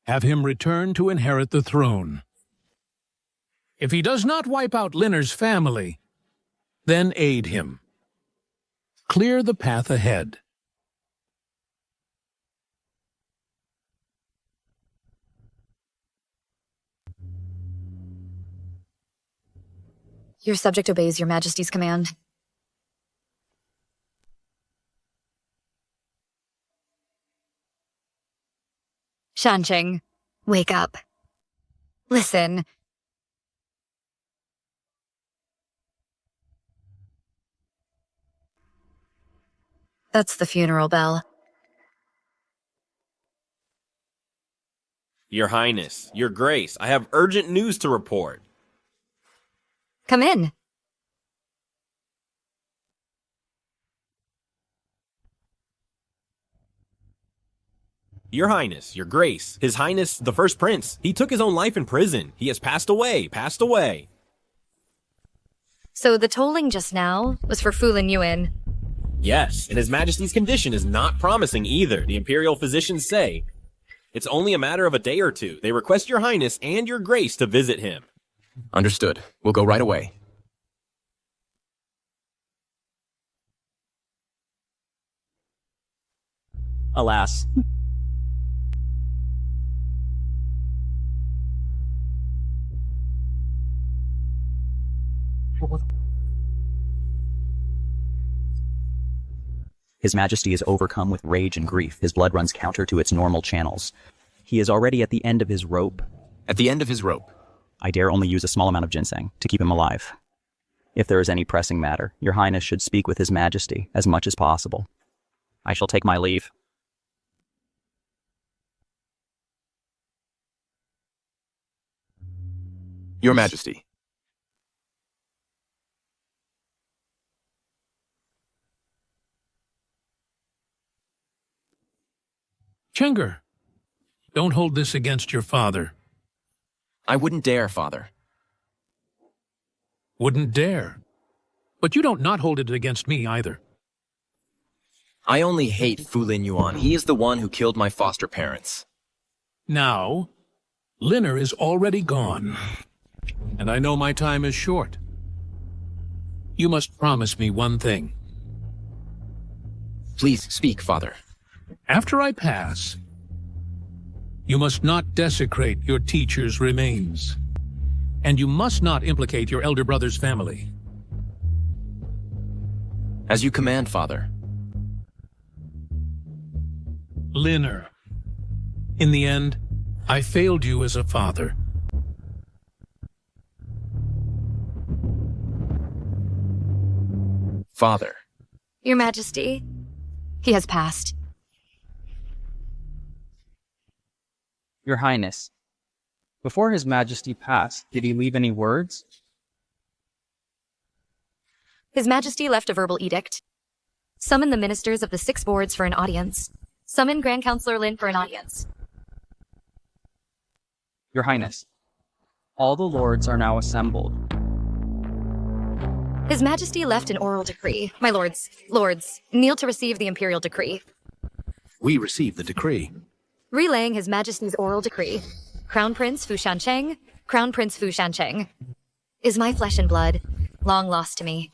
Have him return to inherit the throne. If he does not wipe out Linner's family, then aid him. Clear the path ahead. Your subject obeys Your Majesty's command. Shancheng, wake up. Listen. That's the funeral bell. Your Highness, Your Grace, I have urgent news to report. Come in. Your Highness, Your Grace, His Highness, the First Prince. He took his own life in prison. He has passed away, passed away. So the tolling just now was for Fu Lin Yuan. Yes, and His Majesty's condition is not promising either, the Imperial physicians say. It's only a matter of a day or two. They request Your Highness and Your Grace to visit him. Understood. We'll go right away. Alas. His Majesty is overcome with rage and grief. His blood runs counter to its normal channels. He is already at the end of his rope. At the end of his rope? I dare only use a small amount of ginseng to keep him alive. If there is any pressing matter, Your Highness should speak with His Majesty as much as possible. I shall take my leave. Your Majesty. Chenger, don't hold this against your father. I wouldn't dare, Father. Wouldn't dare? But you don't not hold it against me either. I only hate Fu Lin Yuan. He is the one who killed my foster parents. Now, Linner is already gone. And I know my time is short. You must promise me one thing. Please speak, Father. After I pass, you must not desecrate your teacher's remains. And you must not implicate your elder brother's family. As you command, Father. Linner, in the end, I failed you as a father. Father. Your Majesty, he has passed. Your Highness, before His Majesty passed, did he leave any words? His Majesty left a verbal edict. Summon the ministers of the 6 boards for an audience. Summon Grand Counselor Lin for an audience. Your Highness, all the lords are now assembled. His Majesty left an oral decree. My lords, kneel to receive the imperial decree. We receive the decree. Relaying His Majesty's oral decree. Crown Prince Fu Shancheng, Crown Prince Fu Shancheng, is my flesh and blood, long lost to me.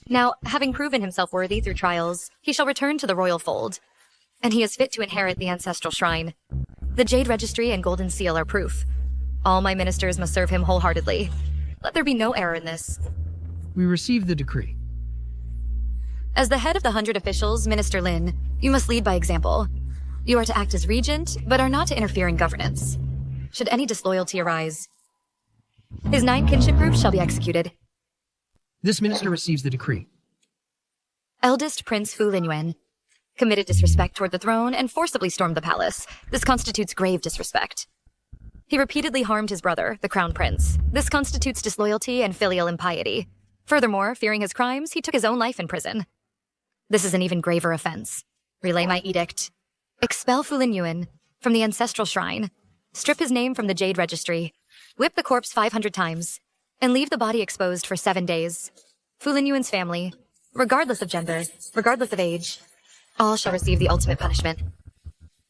Now, having proven himself worthy through trials, he shall return to the royal fold, and he is fit to inherit the ancestral shrine. The Jade Registry and Golden Seal are proof. All my ministers must serve him wholeheartedly. Let there be no error in this. We receive the decree. As the head of the 100 officials, Minister Lin, you must lead by example. You are to act as regent, but are not to interfere in governance. Should any disloyalty arise, his 9 kinship groups shall be executed. This minister receives the decree. Eldest Prince Fu Lin Yuan committed disrespect toward the throne and forcibly stormed the palace. This constitutes grave disrespect. He repeatedly harmed his brother, the Crown Prince. This constitutes disloyalty and filial impiety. Furthermore, fearing his crimes, he took his own life in prison. This is an even graver offense. Relay my edict. Expel Fu Lin Yuan from the ancestral shrine. Strip his name from the Jade Registry. Whip the corpse 500 times. And leave the body exposed for 7 days. Fu Lin Yuan's family, regardless of gender, regardless of age, all shall receive the ultimate punishment.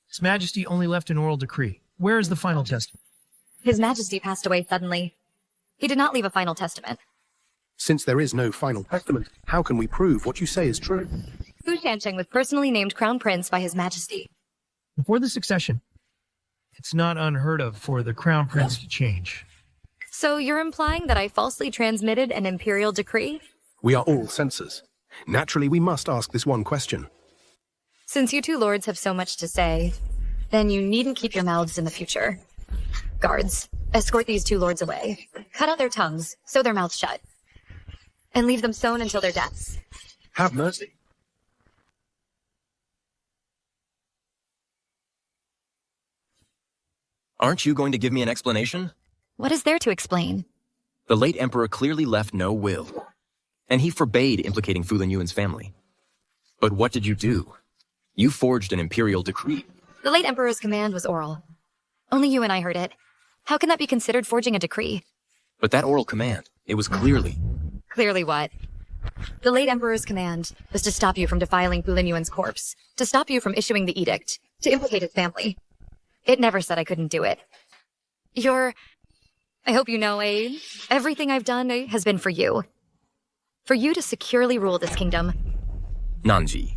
His Majesty only left an oral decree. Where is the final testament? His Majesty passed away suddenly. He did not leave a final testament. Since there is no final testament, how can we prove what you say is true? Fu Shancheng was personally named Crown Prince by His Majesty. Before the succession, it's not unheard of for the Crown Prince to change. So you're implying that I falsely transmitted an imperial decree? We are all censors. Naturally, we must ask this one question. Since you 2 lords have so much to say, then you needn't keep your mouths in the future. Guards, escort these 2 lords away. Cut out their tongues, sew their mouths shut, and leave them sewn until their deaths. Have mercy. Aren't you going to give me an explanation? What is there to explain? The late emperor clearly left no will, and he forbade implicating Fu Lin Yuan's family. But what did you do? You forged an imperial decree. The late Emperor's command was oral. Only you and I heard it. How can that be considered forging a decree? But that oral command, it was clearly... Clearly what? The late Emperor's command was to stop you from defiling Fu Linyuan's corpse, to stop you from issuing the edict, to implicate his family. It never said I couldn't do it. I hope you know, everything I've done has been for you. For you to securely rule this kingdom. Nanji.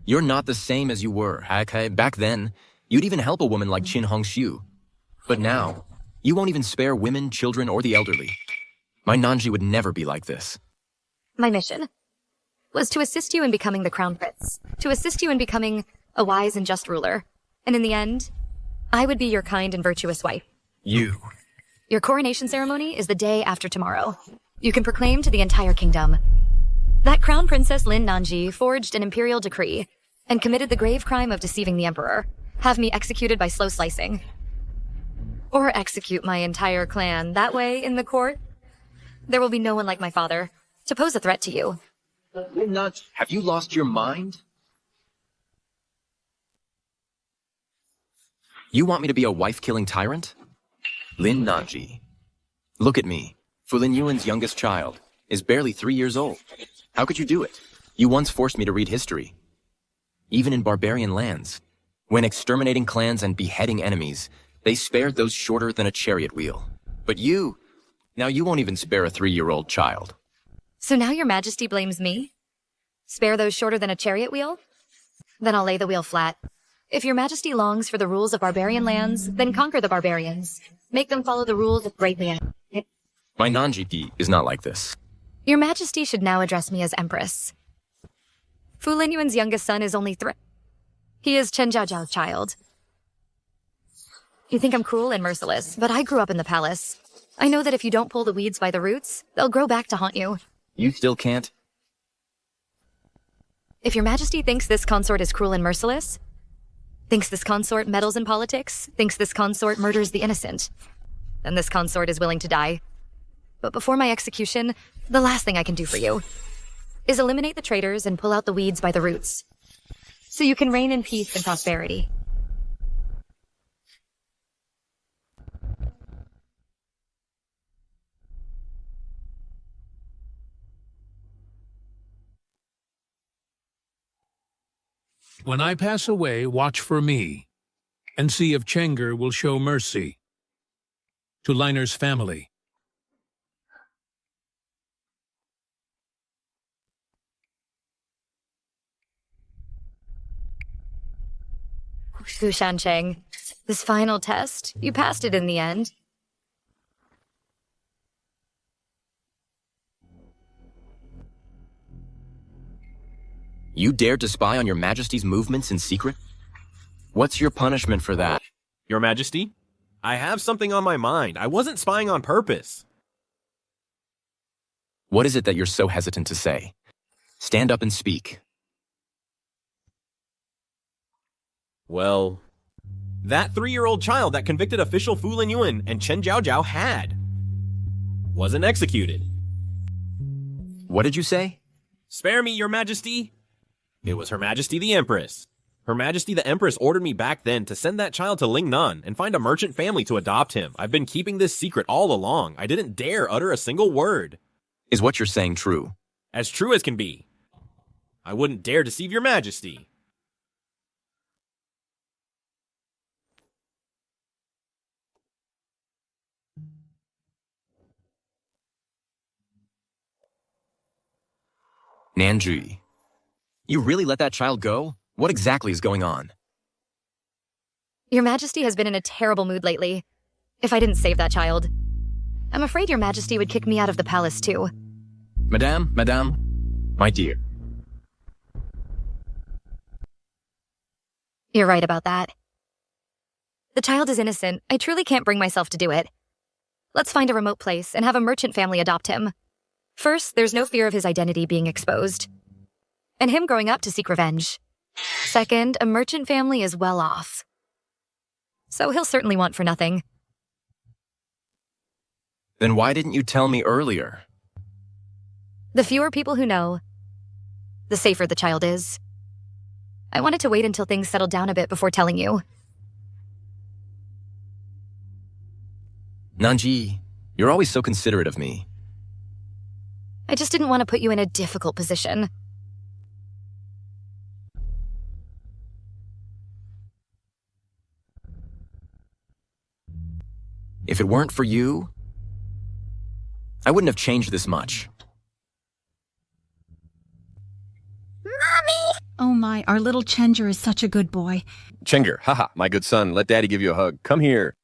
You're not the same as you were, okay? Back then, you'd even help a woman like Qin Hongxiu. But now, you won't even spare women, children, or the elderly. My Nanji would never be like this. My mission was to assist you in becoming the crown prince, to assist you in becoming a wise and just ruler. And in the end, I would be your kind and virtuous wife. You. Your coronation ceremony is the day after tomorrow. You can proclaim to the entire kingdom that Crown Princess Lin Nanji forged an imperial decree and committed the grave crime of deceiving the emperor. Have me executed by slow slicing. Or execute my entire clan. That way, in the court, there will be no one like my father to pose a threat to you. Lin Nanji, have you lost your mind? You want me to be a wife-killing tyrant? Lin Nanji. Look at me. Fu Linyuan's youngest child is barely 3 years old. How could you do it? You once forced me to read history. Even in barbarian lands, when exterminating clans and beheading enemies, they spared those shorter than a chariot wheel. But now you won't even spare a 3-year-old child. So now your majesty blames me? Spare those shorter than a chariot wheel? Then I'll lay the wheel flat. If your majesty longs for the rules of barbarian lands, then conquer the barbarians. Make them follow the rules of great land. My Nanji is not like this. Your majesty should now address me as empress. Fu Linyuan's youngest son is only 3. He is Chen Jiaojiao's child. You think I'm cruel and merciless, but I grew up in the palace. I know that if you don't pull the weeds by the roots, they'll grow back to haunt you. You still can't? If your majesty thinks this consort is cruel and merciless, thinks this consort meddles in politics, thinks this consort murders the innocent, then this consort is willing to die. But before my execution, the last thing I can do for you is eliminate the traitors and pull out the weeds by the roots, so you can reign in peace and prosperity. When I pass away, watch for me, and see if Chenger will show mercy to Liner's family. Fu Shancheng, this final test, you passed it in the end. You dared to spy on your majesty's movements in secret? What's your punishment for that? Your Majesty? I have something on my mind. I wasn't spying on purpose. What is it that you're so hesitant to say? Stand up and speak. Well, that 3-year-old child that convicted official Fu Linyuan and Chen Jiaojiao had wasn't executed. What did you say? Spare me, Your Majesty. It was Her Majesty the Empress. Her Majesty the Empress ordered me back then to send that child to Lingnan and find a merchant family to adopt him. I've been keeping this secret all along. I didn't dare utter a single word. Is what you're saying true? As true as can be. I wouldn't dare deceive Your Majesty. Nanji, you really let that child go? What exactly is going on? Your Majesty has been in a terrible mood lately. If I didn't save that child, I'm afraid Your Majesty would kick me out of the palace too. Madame, my dear. You're right about that. The child is innocent. I truly can't bring myself to do it. Let's find a remote place and have a merchant family adopt him. First, there's no fear of his identity being exposed, and him growing up to seek revenge. Second, a merchant family is well off, so he'll certainly want for nothing. Then why didn't you tell me earlier? The fewer people who know, the safer the child is. I wanted to wait until things settled down a bit before telling you. Nanji, you're always so considerate of me. I just didn't want to put you in a difficult position. If it weren't for you, I wouldn't have changed this much. Mommy! Oh my, our little Chenger is such a good boy. Chenger, haha, my good son, let Daddy give you a hug. Come here.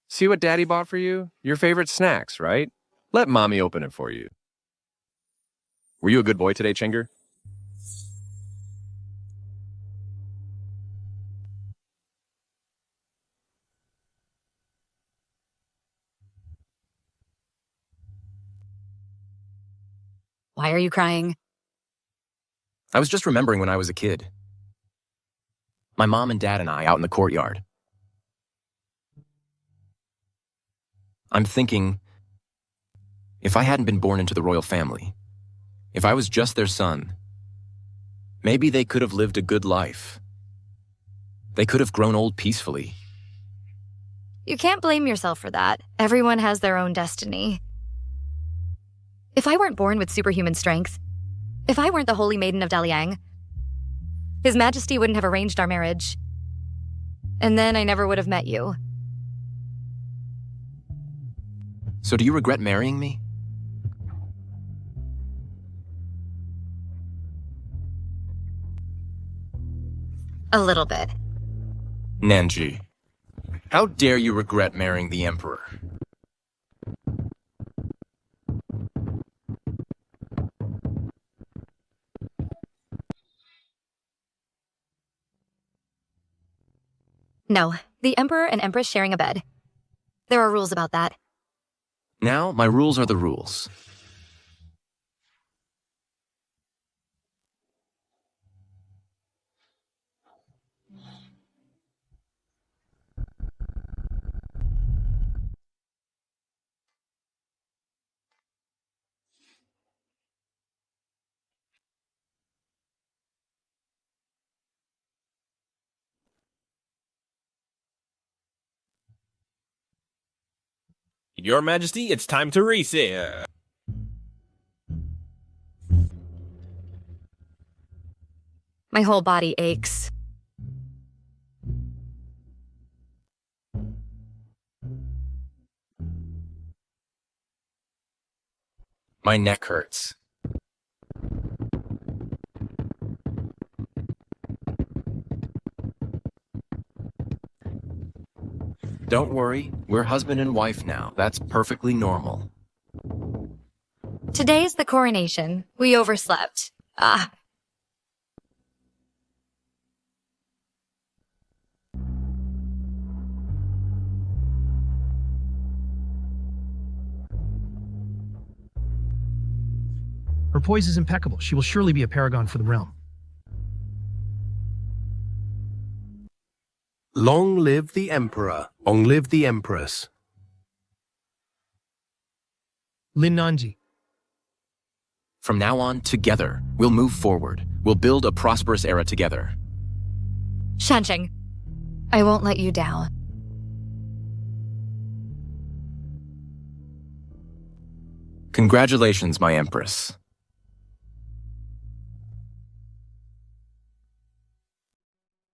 See what Daddy bought for you? Your favorite snacks, right? Let Mommy open it for you. Were you a good boy today, Chenger? Why are you crying? I was just remembering when I was a kid. My mom and dad and I out in the courtyard. I'm thinking, if I hadn't been born into the royal family, if I was just their son, maybe they could have lived a good life. They could have grown old peacefully. You can't blame yourself for that. Everyone has their own destiny. If I weren't born with superhuman strength, if I weren't the Holy Maiden of Daliang, His Majesty wouldn't have arranged our marriage. And then I never would have met you. So do you regret marrying me? A little bit. Nanji, how dare you regret marrying the Emperor? No, the Emperor and Empress sharing a bed. There are rules about that. Now, my rules are the rules. Your Majesty, it's time to reset. My whole body aches. My neck hurts. Don't worry, we're husband and wife now. That's perfectly normal. Today's the coronation. We overslept. Her poise is impeccable. She will surely be a paragon for the realm. Long live the Emperor. Long live the Empress. Lin Nanji. From now on, together, we'll move forward. We'll build a prosperous era together. Shansheng, I won't let you down. Congratulations, my Empress.